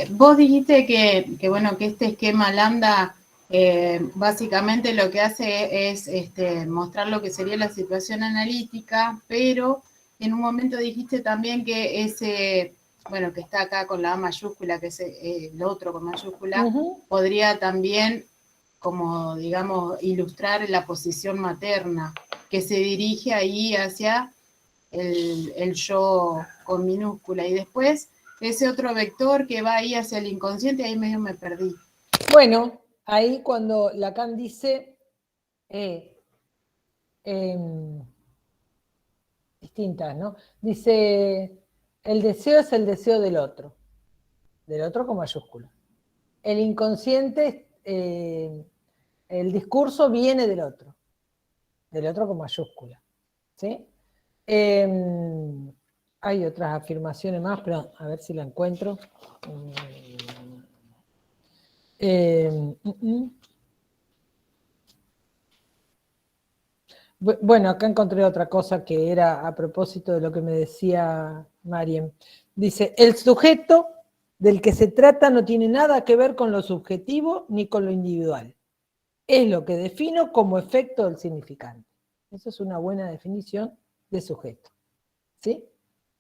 C: Vos dijiste que bueno, que este esquema lambda básicamente lo que hace es mostrar lo que sería la situación analítica, pero en un momento dijiste también que ese, bueno, que está acá con la A mayúscula, que es el otro con mayúscula, podría también, como digamos, ilustrar la posición materna, que se dirige ahí hacia el yo con minúscula, y después ese otro vector que va ahí hacia el inconsciente, ahí medio me perdí.
A: Bueno, ahí cuando Lacan dice distintas, ¿no? Dice, el deseo es el deseo del otro con mayúscula. El inconsciente, el discurso viene del otro con mayúscula, ¿sí? Hay otras afirmaciones más, pero a ver si la encuentro. Bueno, acá encontré otra cosa que era a propósito de lo que me decía Mariam. Dice, el sujeto del que se trata no tiene nada que ver con lo subjetivo ni con lo individual. Es lo que defino como efecto del significante. Esa es una buena definición de sujeto. ¿Sí?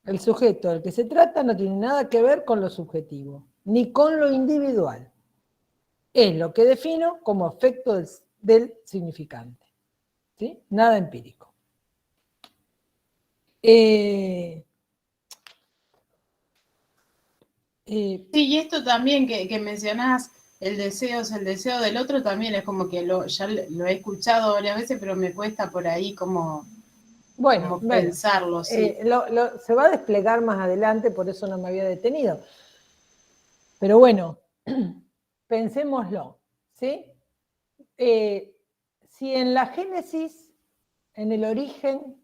A: El sujeto del que se trata no tiene nada que ver con lo subjetivo, ni con lo individual. Es lo que defino como efecto del significante. ¿Sí? Nada empírico.
C: Sí, y esto también que mencionás, el deseo es el deseo del otro, también es como que ya lo he escuchado varias veces, pero me cuesta por ahí como pensarlo, sí.
A: Se va a desplegar más adelante, por eso no me había detenido. Pero bueno, pensémoslo, ¿sí? Si en la Génesis, en el origen,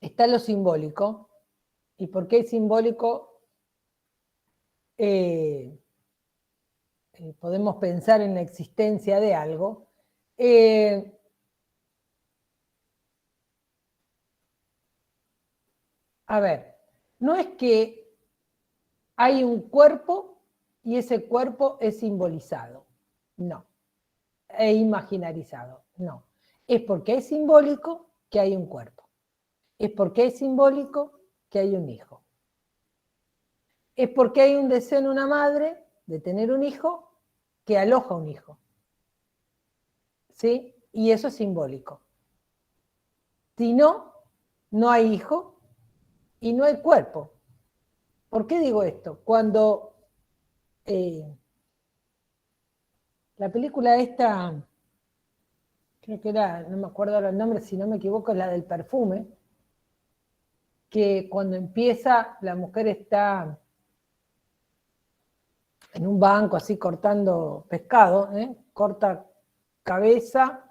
A: está lo simbólico, ¿y por qué es simbólico? Podemos pensar en la existencia de algo. A ver, no es que hay un cuerpo y ese cuerpo es simbolizado, no, e imaginarizado, no. Es porque es simbólico que hay un cuerpo. Es porque es simbólico que hay un hijo. Es porque hay un deseo en una madre de tener un hijo que aloja un hijo. ¿Sí? Y eso es simbólico. Si no, no hay hijo y no hay cuerpo. ¿Por qué digo esto? Cuando la película esta, creo que era, no me acuerdo ahora el nombre, si no me equivoco, es la del perfume, que cuando empieza la mujer está en un banco así cortando pescado, corta cabeza,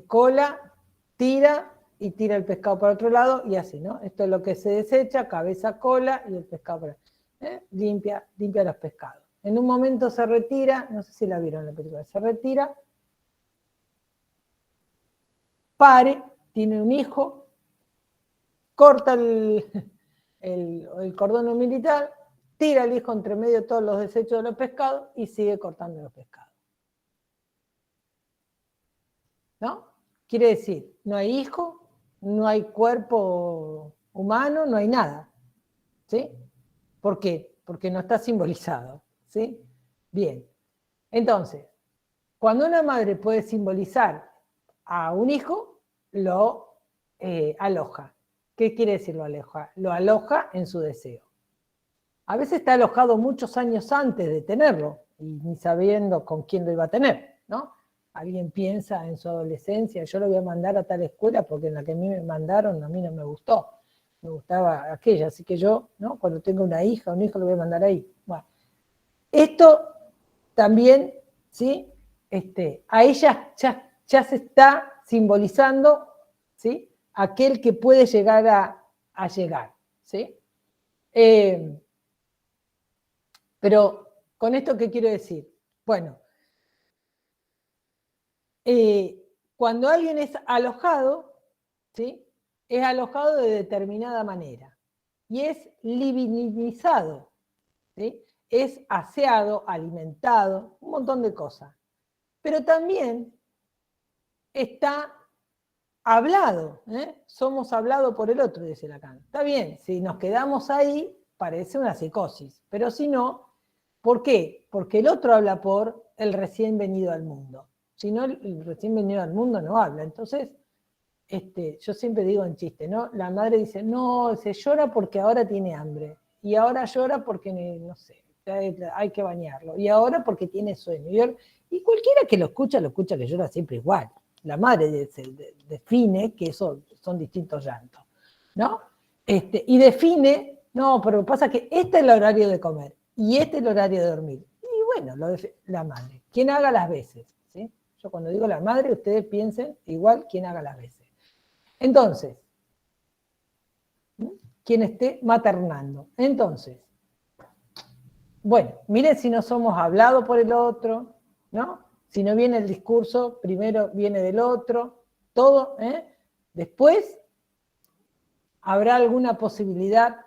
A: cola, tira y tira el pescado para otro lado y así, ¿no? Esto es lo que se desecha, cabeza, cola y el pescado para limpia los pescados. En un momento se retira, no sé si la vieron en la película, se retira, tiene un hijo, corta el cordón umbilical, tira el hijo entre medio de todos los desechos de los pescados y sigue cortando los pescados. ¿No? Quiere decir, no hay hijo, no hay cuerpo humano, no hay nada. ¿Sí? ¿Por qué? Porque no está simbolizado. ¿Sí? Bien. Entonces, cuando una madre puede simbolizar a un hijo, lo aloja. ¿Qué quiere decir lo aloja? Lo aloja en su deseo. A veces está alojado muchos años antes de tenerlo, y ni sabiendo con quién lo iba a tener, ¿no? Alguien piensa en su adolescencia, yo lo voy a mandar a tal escuela porque en la que a mí me mandaron a mí no me gustó, me gustaba aquella, así que yo, ¿no? Cuando tenga una hija, un hijo, lo voy a mandar ahí. Bueno, esto también, ¿sí? Ahí ya se está simbolizando, ¿sí? Aquel que puede llegar a llegar, ¿sí? Pero, ¿con esto qué quiero decir? Bueno, cuando alguien es alojado, ¿sí? Es alojado de determinada manera y es divinizado, ¿sí? Es aseado, alimentado, un montón de cosas. Pero también está hablado, somos hablados por el otro, dice Lacan. Está bien, si nos quedamos ahí, parece una psicosis, pero si no, ¿por qué? Porque el otro habla por el recién venido al mundo. Si no, el recién venido al mundo no habla. Entonces, yo siempre digo en chiste, ¿no? La madre dice, no, se llora porque ahora tiene hambre. Y ahora llora porque, no sé, hay que bañarlo. Y ahora porque tiene sueño. Y cualquiera que lo escucha que llora siempre igual. La madre define que eso son distintos llantos, ¿no? Y define, no, pero pasa que este es el horario de comer y este es el horario de dormir. Y bueno, la madre, quien haga las veces, ¿sí? Yo cuando digo la madre, ustedes piensen igual quien haga las veces. Entonces, quien esté maternando. Entonces, bueno, miren si no somos hablados por el otro, ¿no? Si no viene el discurso, primero viene del otro, todo, ¿eh? Después habrá alguna posibilidad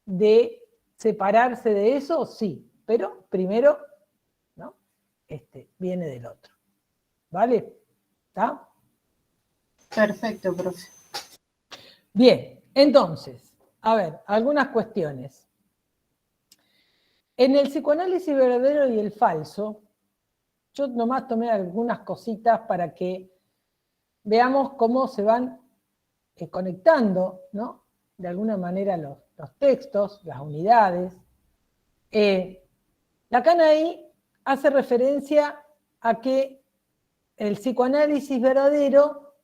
A: de separarse de eso, sí, pero primero, ¿no? Viene del otro. ¿Vale? ¿Está?
C: Perfecto, profe.
A: Bien, entonces, a ver, algunas cuestiones. En el psicoanálisis verdadero y el falso, yo nomás tomé algunas cositas para que veamos cómo se van conectando, ¿no? De alguna manera los textos, las unidades. Lacan ahí hace referencia a que el psicoanálisis verdadero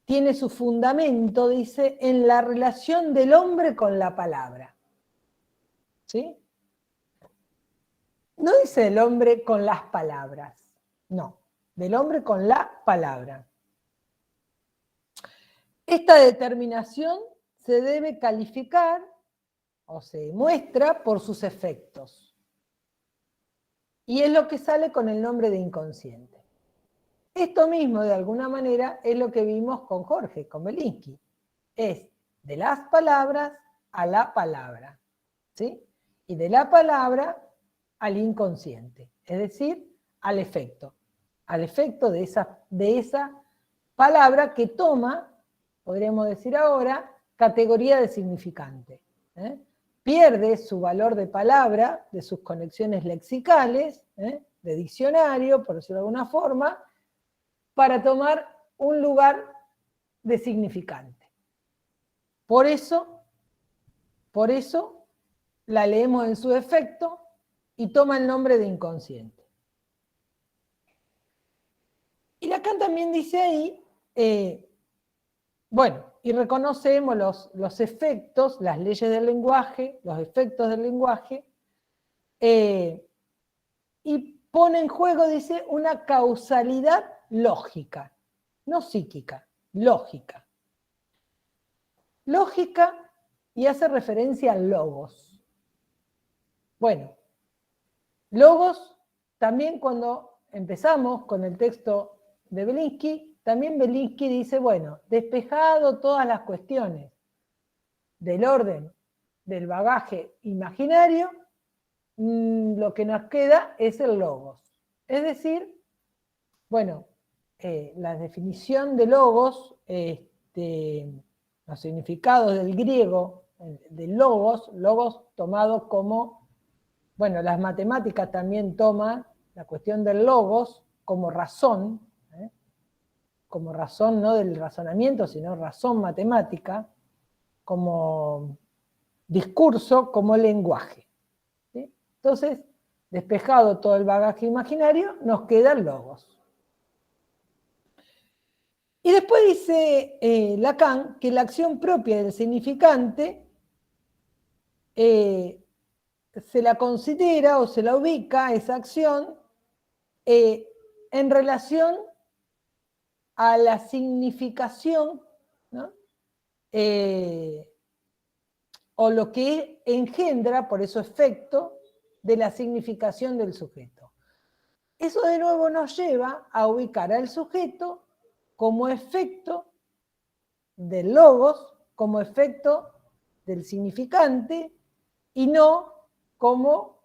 A: tiene su fundamento, dice, en la relación del hombre con la palabra. ¿Sí? No dice del hombre con las palabras, no, del hombre con la palabra. Esta determinación se debe calificar o se muestra por sus efectos. Y es lo que sale con el nombre de inconsciente. Esto mismo, de alguna manera, es lo que vimos con Jorge, con Belinsky. Es de las palabras a la palabra, ¿sí? Y de la palabra al inconsciente, es decir, al efecto de esa palabra que toma, podríamos decir ahora, categoría de significante. Pierde su valor de palabra, de sus conexiones lexicales, de diccionario, por decirlo de alguna forma, para tomar un lugar de significante. Por eso la leemos en su efecto y toma el nombre de inconsciente. Y Lacan también dice ahí, bueno, y reconocemos los efectos, las leyes del lenguaje, los efectos del lenguaje, y pone en juego, dice, una causalidad lógica, no psíquica, lógica. Lógica, y hace referencia al logos. Bueno, logos, también cuando empezamos con el texto de Belinsky, también Belinsky dice, bueno, despejado todas las cuestiones del orden del bagaje imaginario, lo que nos queda es el logos. Es decir, bueno, la definición de logos, los significados del griego, del logos tomado como, bueno, las matemáticas también toman la cuestión del logos como razón no del razonamiento, sino razón matemática, como discurso, como lenguaje. ¿Sí? Entonces, despejado todo el bagaje imaginario, nos queda el logos. Y después dice Lacan que la acción propia del significante se la considera o se la ubica, esa acción, en relación a la significación, ¿no? O lo que engendra, por eso efecto, de la significación del sujeto. Eso de nuevo nos lleva a ubicar al sujeto como efecto del logos, como efecto del significante, y no como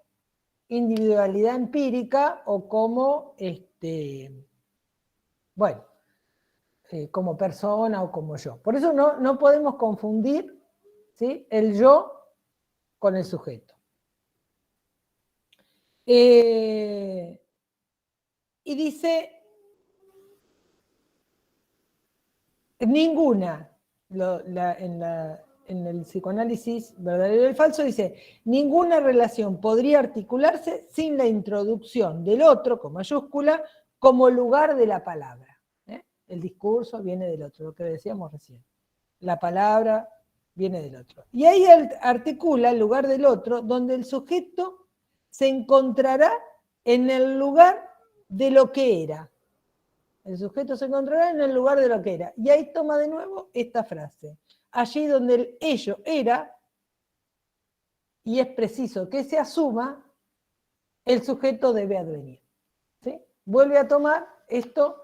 A: individualidad empírica o como, bueno, como persona o como yo. Por eso no podemos confundir, ¿sí?, el yo con el sujeto. Y dice, ninguna, en el psicoanálisis verdadero y falso, dice, ninguna relación podría articularse sin la introducción del otro, con mayúscula, como lugar de la palabra. El discurso viene del otro, lo que decíamos recién. La palabra viene del otro. Y ahí articula el lugar del otro, donde el sujeto se encontrará en el lugar de lo que era. El sujeto se encontrará en el lugar de lo que era. Y ahí toma de nuevo esta frase. Allí donde el ello era, y es preciso que se asuma, el sujeto debe advenir. ¿Sí? vuelve a tomar esto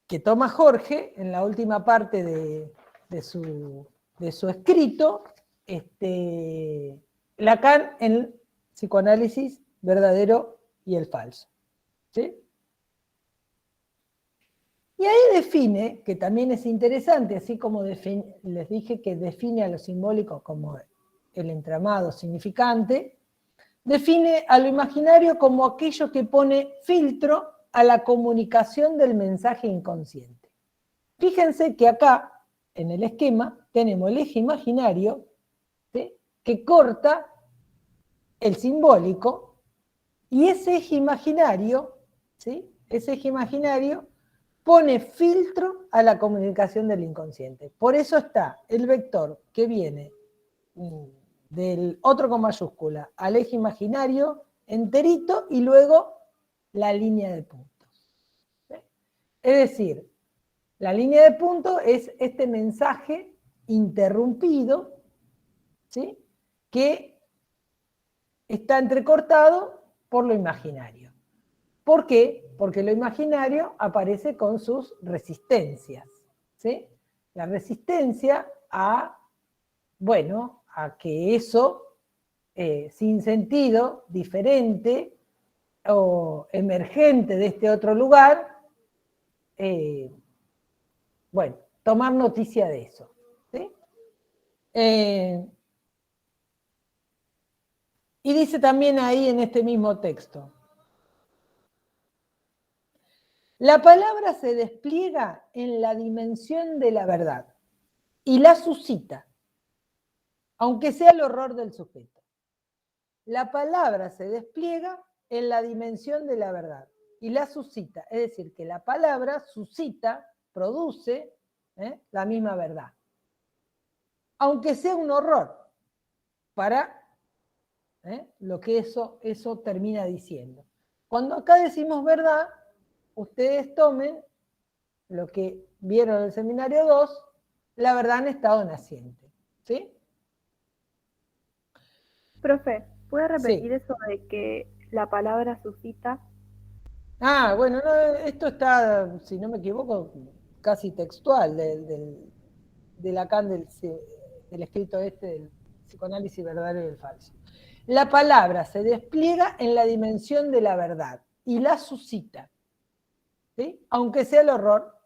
A: que toma Jorge en la última parte de su escrito, Lacan en psicoanálisis verdadero y el falso. ¿Sí? Y ahí define, que también es interesante, así como les dije que define a lo simbólico como el entramado significante, define a lo imaginario como aquello que pone filtro a la comunicación del mensaje inconsciente. Fíjense que acá, en el esquema, tenemos el eje imaginario, ¿sí?, que corta el simbólico, y ese eje imaginario, ¿sí?, ese eje imaginario pone filtro a la comunicación del inconsciente. Por eso está el vector que viene del otro con mayúscula al eje imaginario enterito y luego la línea de puntos. ¿Sí? Es decir, la línea de puntos es este mensaje interrumpido, ¿sí?, que está entrecortado por lo imaginario. ¿Por qué? Porque lo imaginario aparece con sus resistencias, ¿sí? La resistencia a, bueno, a que eso, sin sentido, diferente o emergente de este otro lugar, bueno, tomar noticia de eso, ¿sí? Y dice también ahí en este mismo texto, la palabra se despliega en la dimensión de la verdad y la suscita, aunque sea el horror del sujeto. La palabra se despliega en la dimensión de la verdad y la suscita, es decir, que la palabra suscita, produce la misma verdad, aunque sea un horror para lo que eso termina diciendo. Cuando acá decimos verdad, ustedes tomen lo que vieron en el seminario 2, la verdad en estado naciente. ¿Sí?
B: Profe, ¿puede repetir
A: Sí.
B: eso de que la palabra suscita?
A: Ah, bueno, no, esto está, si no me equivoco, casi textual de Lacan, del escrito del psicoanálisis verdadero y el falso. La palabra se despliega en la dimensión de la verdad y la suscita, ¿sí?, aunque sea el horror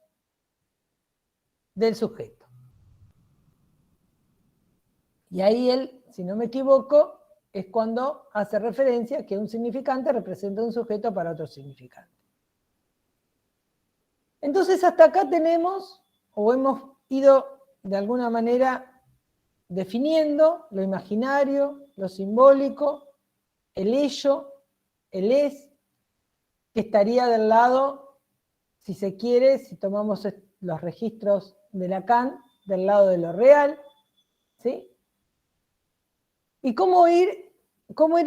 A: del sujeto. Y ahí él, si no me equivoco, es cuando hace referencia a que un significante representa un sujeto para otro significante. Entonces hasta acá tenemos, o hemos ido de alguna manera definiendo lo imaginario, lo simbólico, el ello, el es, que estaría del lado, si se quiere, si tomamos los registros de Lacan, del lado de lo real, ¿sí? Y cómo ir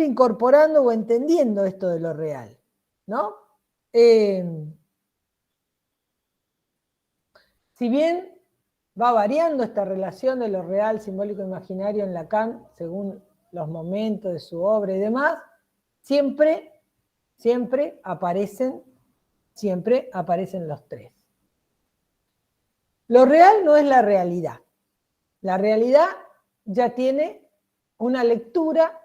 A: incorporando o entendiendo esto de lo real, ¿no? Si bien va variando esta relación de lo real, simbólico e imaginario en Lacan, según los momentos de su obra y demás, siempre aparecen los tres. Lo real no es la realidad. La realidad ya tiene una lectura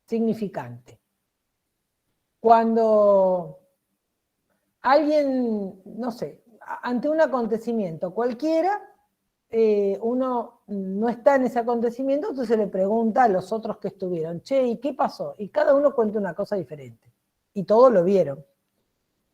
A: significante. Cuando alguien, no sé, ante un acontecimiento cualquiera, uno no está en ese acontecimiento, entonces le pregunta a los otros que estuvieron, che, ¿y qué pasó? Y cada uno cuenta una cosa diferente. Y todos lo vieron.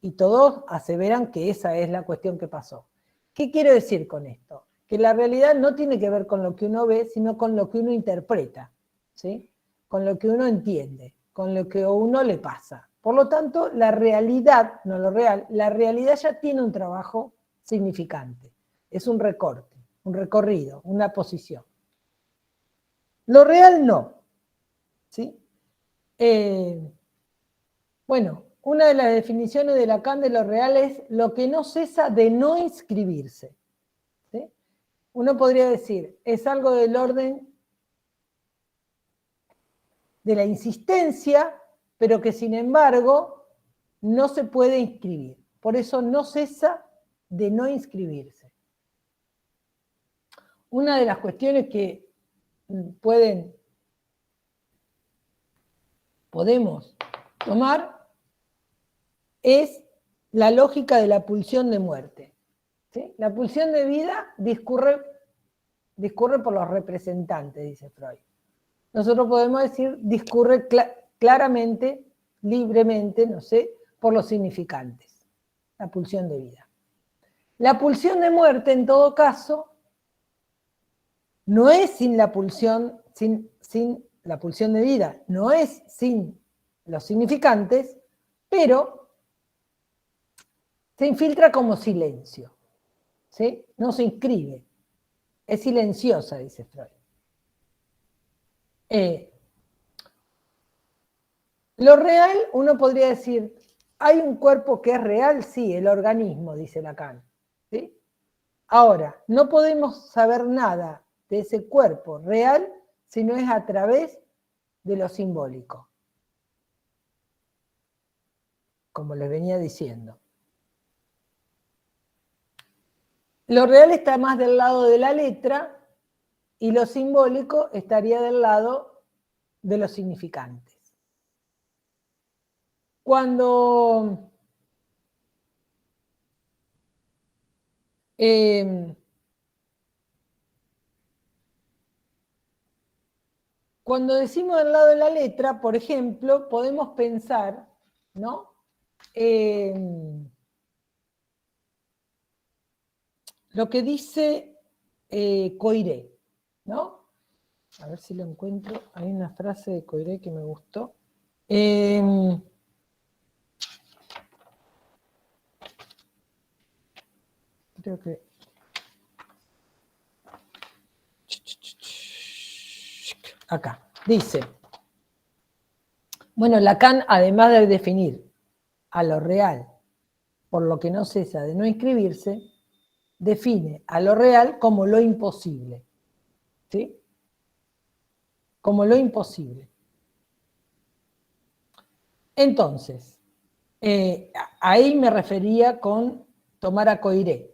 A: Y todos aseveran que esa es la cuestión que pasó. ¿Qué quiero decir con esto? Que la realidad no tiene que ver con lo que uno ve, sino con lo que uno interpreta, ¿sí? Con lo que uno entiende, con lo que a uno le pasa. Por lo tanto, la realidad, no lo real, la realidad ya tiene un trabajo significante. Es un recorte, un recorrido, una posición. Lo real no, ¿sí? Bueno, una de las definiciones de Lacan de lo real es lo que no cesa de no inscribirse. ¿Sí? Uno podría decir, es algo del orden de la insistencia, pero que sin embargo no se puede inscribir. Por eso no cesa de no inscribirse. Una de las cuestiones que podemos tomar es la lógica de la pulsión de muerte. ¿Sí? La pulsión de vida discurre por los representantes, dice Freud. Nosotros podemos decir discurre claramente, libremente, no sé, por los significantes. La pulsión de vida. La pulsión de muerte, en todo caso, no es sin la pulsión, sin la pulsión de vida, no es sin los significantes, pero se infiltra como silencio, ¿sí? No se inscribe, es silenciosa, dice Freud. Lo real, uno podría decir, ¿hay un cuerpo que es real? Sí, el organismo, dice Lacan, ¿sí? Ahora, no podemos saber nada de ese cuerpo real si no es a través de lo simbólico, como les venía diciendo. Lo real está más del lado de la letra y lo simbólico estaría del lado de los significantes. Cuando decimos del lado de la letra, por ejemplo, podemos pensar, ¿no? Lo que dice Coiré, ¿no? A ver si lo encuentro. Hay una frase de Coiré que me gustó. Creo que... Acá, dice, bueno, Lacan, además de definir a lo real por lo que no cesa de no inscribirse, define a lo real como lo imposible, ¿sí? Como lo imposible. Entonces, ahí me refería con tomar a Coiré,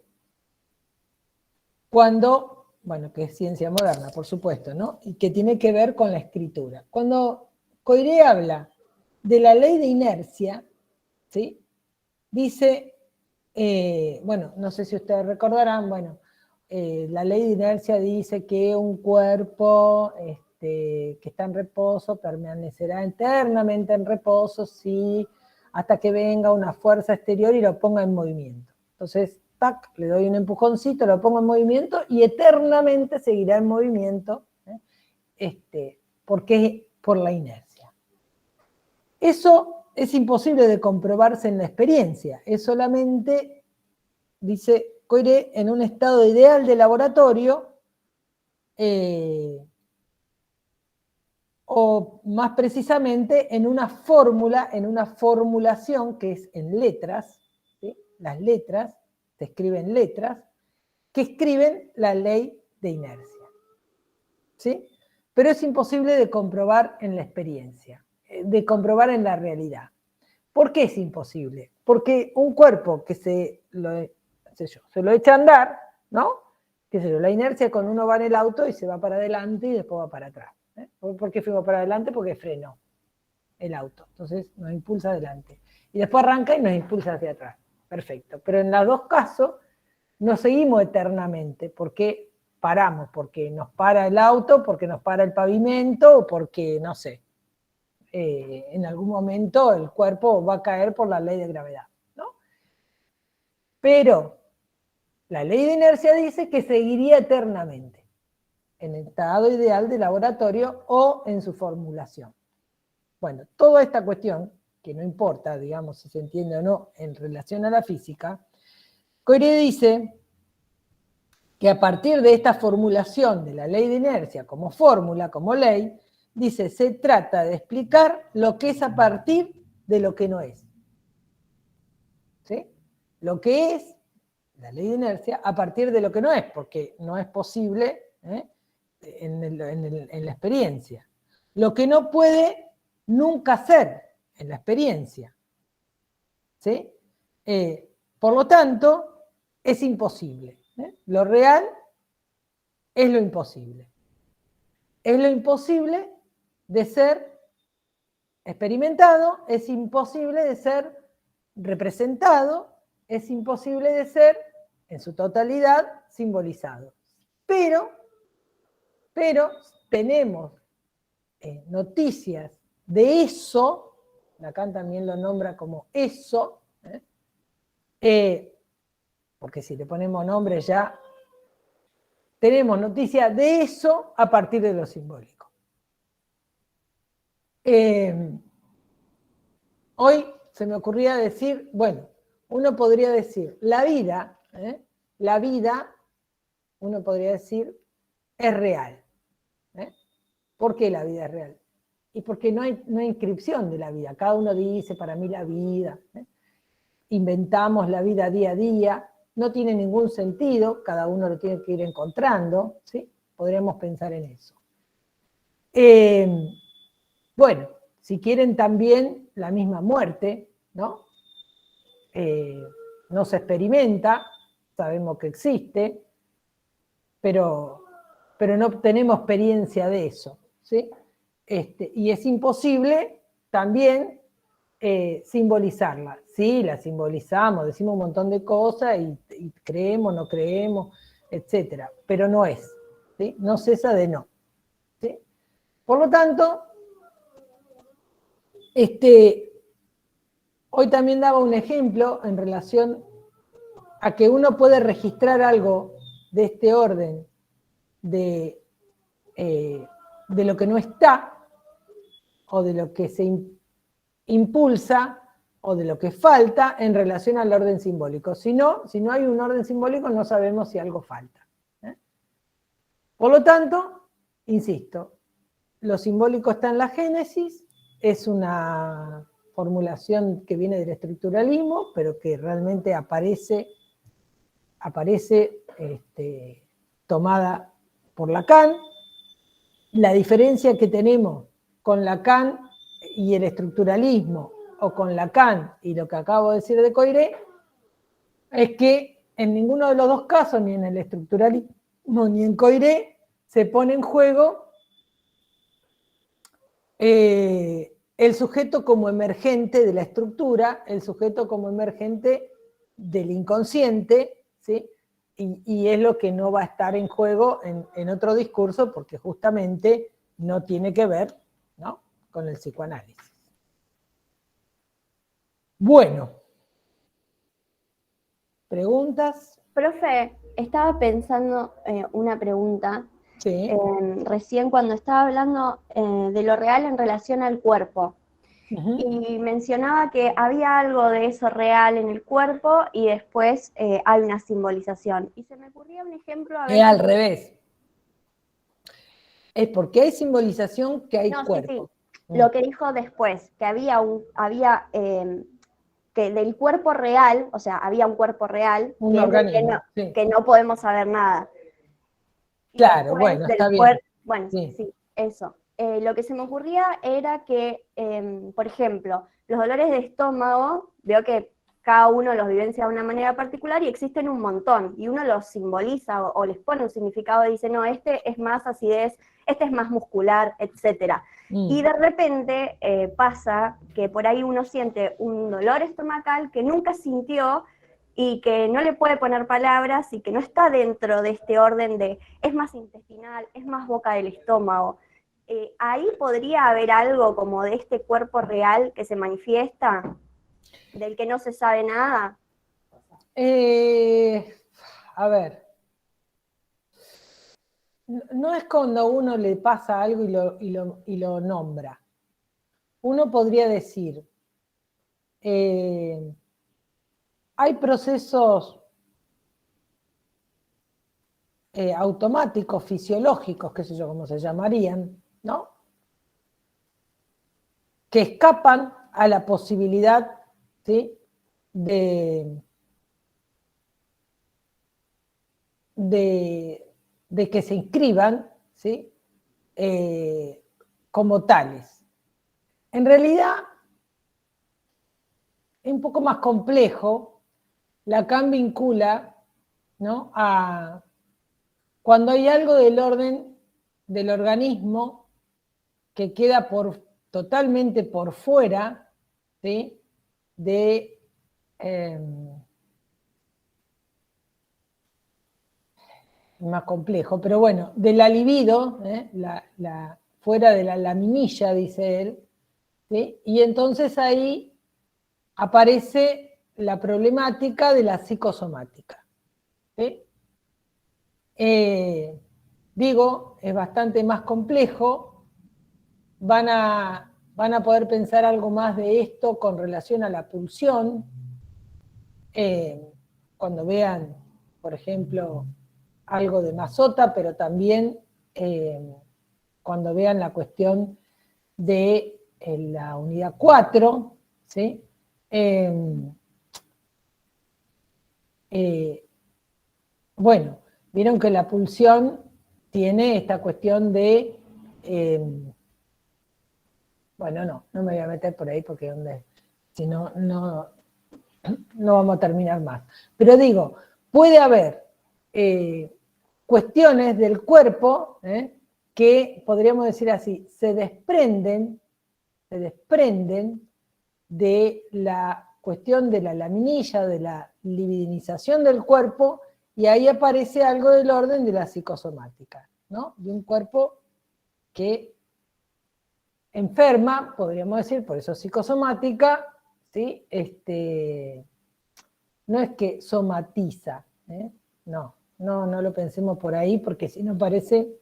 A: cuando, bueno, que es ciencia moderna, por supuesto, ¿no? Y que tiene que ver con la escritura. Cuando Coiré habla de la ley de inercia, ¿sí? Dice, bueno, no sé si ustedes recordarán, bueno, la ley de inercia dice que un cuerpo que está en reposo permanecerá eternamente en reposo hasta que venga una fuerza exterior y lo ponga en movimiento. Entonces, tac, le doy un empujoncito, lo pongo en movimiento y eternamente seguirá en movimiento, porque es por la inercia. Eso es imposible de comprobarse en la experiencia, es solamente, dice Coiré, en un estado ideal de laboratorio, o más precisamente en una fórmula, en una formulación que es en letras, ¿sí? Las letras, se escriben letras, que escriben la ley de inercia, ¿sí? Pero es imposible de comprobar en la experiencia, de comprobar en la realidad. ¿Por qué es imposible? Porque un cuerpo que se lo echa a andar, ¿no? Qué sé yo, la inercia cuando uno va en el auto y se va para adelante y después va para atrás. ¿Por qué fuimos para adelante? Porque frenó el auto. Entonces nos impulsa adelante. Y después arranca y nos impulsa hacia atrás. Perfecto. Pero en los dos casos no seguimos eternamente. Porque paramos, porque nos para el auto, porque nos para el pavimento, o porque, no sé, en algún momento el cuerpo va a caer por la ley de gravedad, ¿no? Pero la ley de inercia dice que seguiría eternamente en el estado ideal de laboratorio o en su formulación. Bueno, toda esta cuestión, que no importa, digamos, si se entiende o no en relación a la física, Coiré dice que a partir de esta formulación de la ley de inercia como fórmula, como ley, dice, se trata de explicar lo que es a partir de lo que no es. ¿Sí? Lo que es la ley de inercia a partir de lo que no es, porque no es posible en la experiencia. Lo que no puede nunca ser en la experiencia. ¿sí? Por lo tanto, es imposible. Lo real es lo imposible. Es lo imposible de ser experimentado, es imposible de ser representado, es imposible de ser, en su totalidad, simbolizado. Pero tenemos noticias de eso, Lacan también lo nombra como eso, porque si le ponemos nombre ya, tenemos noticias de eso a partir de lo simbólico. Hoy se me ocurría decir, bueno, uno podría decir, la vida, uno podría decir, es real. ¿Por qué la vida es real? Y porque no hay inscripción de la vida. Cada uno dice, para mí la vida, inventamos la vida día a día, no tiene ningún sentido, cada uno lo tiene que ir encontrando, ¿sí? Podríamos pensar en eso. Bueno, si quieren también la misma muerte, ¿no? No se experimenta, sabemos que existe, pero no tenemos experiencia de eso, ¿sí? Y es imposible también simbolizarla. Sí, la simbolizamos, decimos un montón de cosas y creemos, no creemos, etc. Pero no es, ¿sí? No cesa de no. ¿Sí? Por lo tanto, hoy también daba un ejemplo en relación a que uno puede registrar algo de este orden, de lo que no está, o de lo que se impulsa, o de lo que falta en relación al orden simbólico. Si no hay un orden simbólico, no sabemos si algo falta. Por lo tanto, insisto, lo simbólico está en la génesis, es una formulación que viene del estructuralismo, pero que realmente aparece tomada por Lacan. La diferencia que tenemos con Lacan y el estructuralismo, o con Lacan y lo que acabo de decir de Coiré, es que en ninguno de los dos casos, ni en el estructuralismo ni en Coiré, se pone en juego el sujeto como emergente de la estructura, el sujeto como emergente del inconsciente, ¿sí? Y es lo que no va a estar en juego en otro discurso, porque justamente no tiene que ver, ¿no?, con el psicoanálisis. Bueno. ¿Preguntas?
E: Profe, estaba pensando una pregunta.
A: Sí.
E: Recién cuando estaba hablando de lo real en relación al cuerpo.
A: Uh-huh.
E: Y mencionaba que había algo de eso real en el cuerpo y después hay una simbolización. Y se me ocurría un ejemplo...
A: Es al revés. Es porque hay simbolización que hay cuerpo.
E: Sí. Lo que dijo después, que que del cuerpo real, o sea, había un cuerpo real
A: un organismo,
E: que no podemos saber nada.
A: Claro, bueno, está bien.
E: Bueno, sí, eso. Lo que se me ocurría era que, por ejemplo, los dolores de estómago, veo que cada uno los vivencia de una manera particular y existen un montón, y uno los simboliza o les pone un significado y dice, no, este es más acidez, este es más muscular, etc. Y de repente pasa que por ahí uno siente un dolor estomacal que nunca sintió y que no le puede poner palabras y que no está dentro de este orden de es más intestinal, es más boca del estómago. Ahí podría haber algo como de este cuerpo real que se manifiesta, del que no se sabe nada.
A: A ver, no es cuando a uno le pasa algo y lo nombra. Uno podría decir, hay procesos automáticos, fisiológicos, qué sé yo, cómo se llamarían, ¿no?, que escapan a la posibilidad, ¿sí?, de que se inscriban, ¿sí?, como tales. En realidad, es un poco más complejo. Lacan vincula, ¿no?, a cuando hay algo del orden del organismo que queda totalmente por fuera, ¿sí?, de más complejo, pero bueno, de la libido, fuera de la laminilla, dice él, ¿sí? Y entonces ahí aparece la problemática de la psicosomática, ¿sí? Digo, es bastante más complejo, van a poder pensar algo más de esto con relación a la pulsión, cuando vean, por ejemplo, algo de Masota, pero también cuando vean la cuestión de la unidad 4, ¿sí? Bueno, vieron que la pulsión tiene esta cuestión de... bueno, no me voy a meter por ahí porque si no, no vamos a terminar más. Pero digo, puede haber cuestiones del cuerpo que, podríamos decir así, se desprenden de la cuestión de la laminilla, de la libidinización del cuerpo, y ahí aparece algo del orden de la psicosomática, ¿no? De un cuerpo que enferma, podríamos decir, por eso psicosomática, ¿sí? No es que somatiza, no lo pensemos por ahí, porque si no parece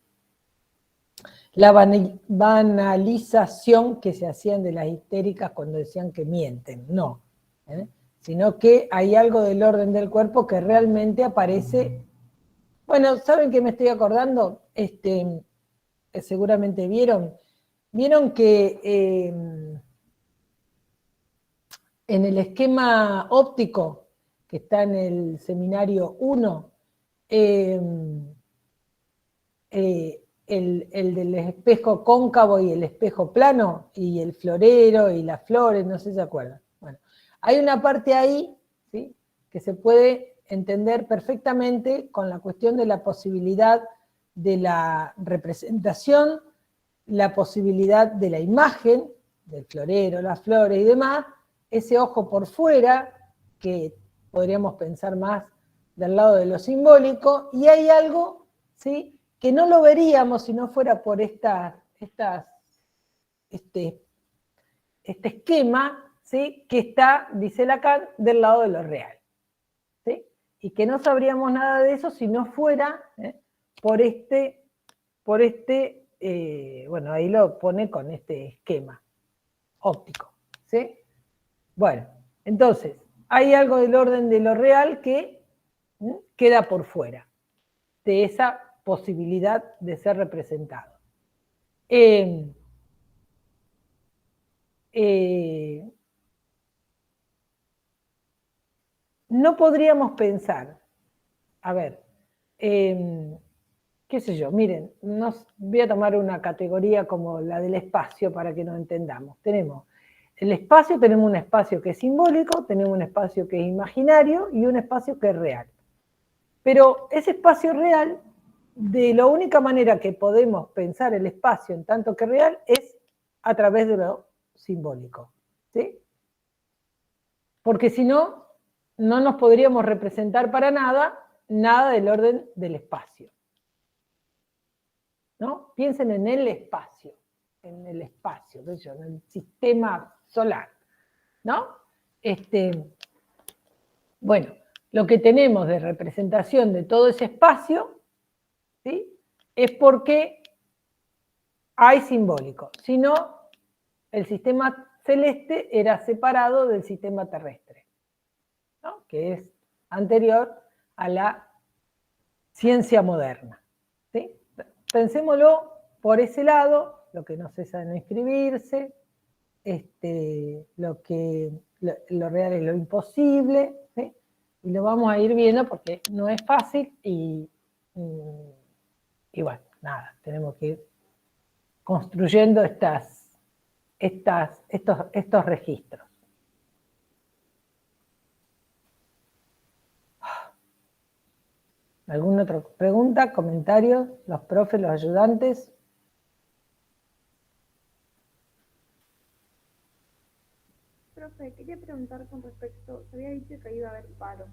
A: la banalización que se hacían de las histéricas cuando decían que mienten, no, sino que hay algo del orden del cuerpo que realmente aparece. Bueno, ¿saben qué me estoy acordando? Seguramente vieron que en el esquema óptico que está en el seminario 1, el del espejo cóncavo y el espejo plano, y el florero y las flores, no sé si se acuerdan. Bueno, hay una parte ahí, ¿sí?, que se puede entender perfectamente con la cuestión de la posibilidad de la representación, la posibilidad de la imagen, del florero, las flores y demás, ese ojo por fuera, que podríamos pensar más del lado de lo simbólico, y hay algo, ¿sí?, que no lo veríamos si no fuera por este esquema, ¿sí?, que está, dice Lacan, del lado de lo real, ¿sí?, y que no sabríamos nada de eso si no fuera por bueno, ahí lo pone con este esquema óptico, ¿sí? Bueno, entonces, hay algo del orden de lo real que queda por fuera de esa posibilidad de ser representado. No podríamos pensar, a ver, qué sé yo, miren, voy a tomar una categoría como la del espacio para que nos entendamos. Tenemos el espacio, tenemos un espacio que es simbólico, tenemos un espacio que es imaginario y un espacio que es real. Pero ese espacio real, de la única manera que podemos pensar el espacio en tanto que real es a través de lo simbólico, ¿sí? Porque si no, no nos podríamos representar para nada del orden del espacio, ¿no? Piensen en el espacio, en el sistema solar, ¿no? Bueno, lo que tenemos de representación de todo ese espacio, ¿sí?, es porque hay simbólico. Si no, el sistema celeste era separado del sistema terrestre, ¿no?, que es anterior a la ciencia moderna, ¿sí? Pensémoslo por ese lado, lo que no cesa de no inscribirse, lo real es lo imposible, ¿sí? Y lo vamos a ir viendo porque no es fácil y bueno, nada, tenemos que ir construyendo estos registros. ¿Alguna otra pregunta, comentario? ¿Los profes, los ayudantes?
B: Profe, quería preguntar con respecto, se había dicho que iba a haber paro.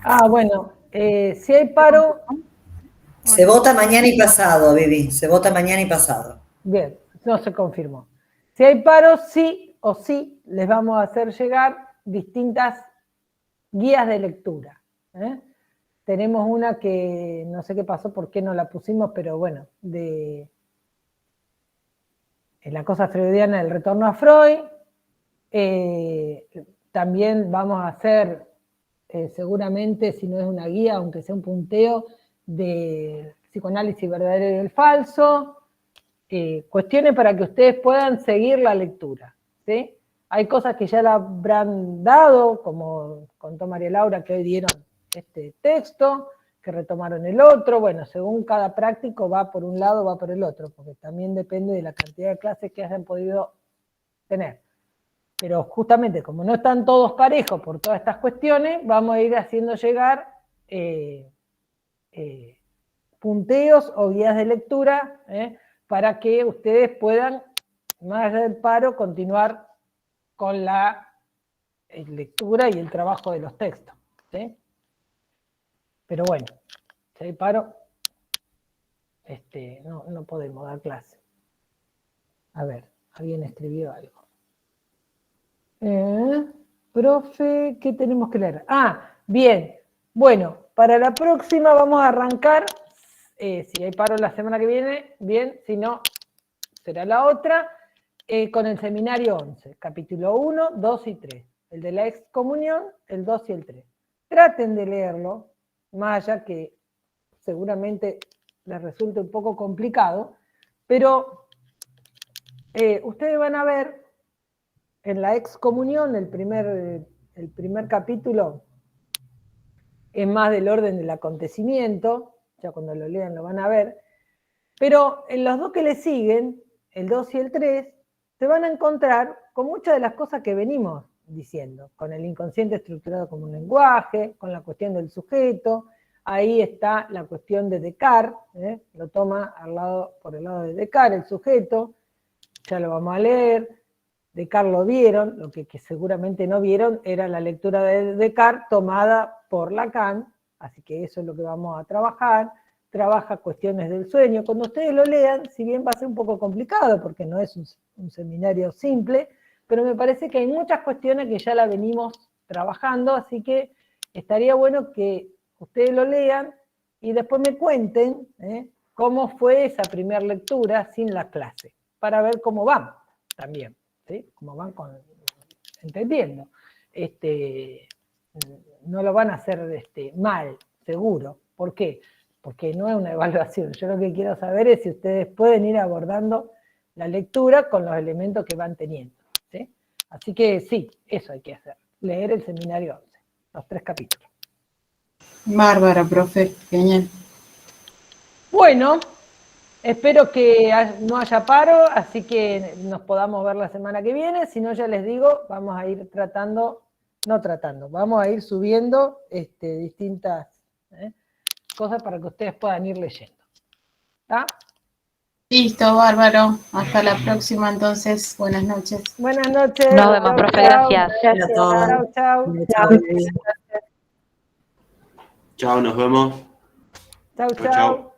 A: Ah, bueno, si hay paro...
F: Se vota mañana y pasado, Vivi, se vota mañana y pasado.
A: Bien, no se confirmó. Si hay paro, sí o sí les vamos a hacer llegar distintas guías de lectura. Tenemos una que no sé qué pasó, por qué no la pusimos, pero bueno, de la cosa freudiana del retorno a Freud. También vamos a hacer, seguramente, si no es una guía, aunque sea un punteo, de psicoanálisis verdadero y el falso. Cuestiones para que ustedes puedan seguir la lectura, ¿sí? Hay cosas que ya la habrán dado, como contó María Laura, que hoy dieron este texto, que retomaron el otro. Bueno, según cada práctico va por un lado, va por el otro, porque también depende de la cantidad de clases que hayan podido tener. Pero justamente, como no están todos parejos por todas estas cuestiones, vamos a ir haciendo llegar punteos o guías de lectura, para que ustedes puedan, más allá del paro, continuar con la lectura y el trabajo de los textos, ¿sí? Pero bueno, si hay paro, no podemos dar clase. A ver, alguien escribió algo. Profe, ¿qué tenemos que leer? Ah, bien. Bueno, para la próxima vamos a arrancar, si hay paro la semana que viene, bien, si no, será la otra, con el seminario 11, capítulo 1, 2 y 3. El de la excomunión, el 2 y el 3. Traten de leerlo, más allá que seguramente les resulte un poco complicado, pero ustedes van a ver en la excomunión, el primer capítulo es más del orden del acontecimiento, ya cuando lo lean lo van a ver, pero en los dos que le siguen, el 2 y el 3, se van a encontrar con muchas de las cosas que venimos diciendo, con el inconsciente estructurado como un lenguaje, con la cuestión del sujeto. Ahí está la cuestión de Descartes, lo toma por el lado de Descartes, el sujeto, ya lo vamos a leer. Descartes lo vieron, lo que seguramente no vieron era la lectura de Descartes tomada por Lacan, así que eso es lo que vamos a trabajar. Trabaja cuestiones del sueño. Cuando ustedes lo lean, si bien va a ser un poco complicado, porque no es un seminario simple, pero me parece que hay muchas cuestiones que ya la venimos trabajando, así que estaría bueno que ustedes lo lean y después me cuenten cómo fue esa primera lectura sin la clase, para ver cómo van también, ¿sí? Cómo van entendiendo. No lo van a hacer mal, seguro. ¿Por qué? Porque no es una evaluación. Yo lo que quiero saber es si ustedes pueden ir abordando la lectura con los elementos que van teniendo, ¿sí? Así que sí, eso hay que hacer. Leer el seminario 11, los 3 capítulos.
C: Bárbara, profe, genial.
A: Bueno, espero que no haya paro, así que nos podamos ver la semana que viene. Si no, ya les digo, vamos a ir vamos a ir subiendo distintas cosas para que ustedes puedan ir leyendo. ¿Está?
C: Listo, bárbaro. Hasta la próxima, entonces. Buenas noches.
A: Buenas noches.
D: Nos vemos, profe, gracias.
A: Chao, chao.
F: Chao.
G: Chao, nos vemos.
A: Chao,
G: Chao,
A: chao.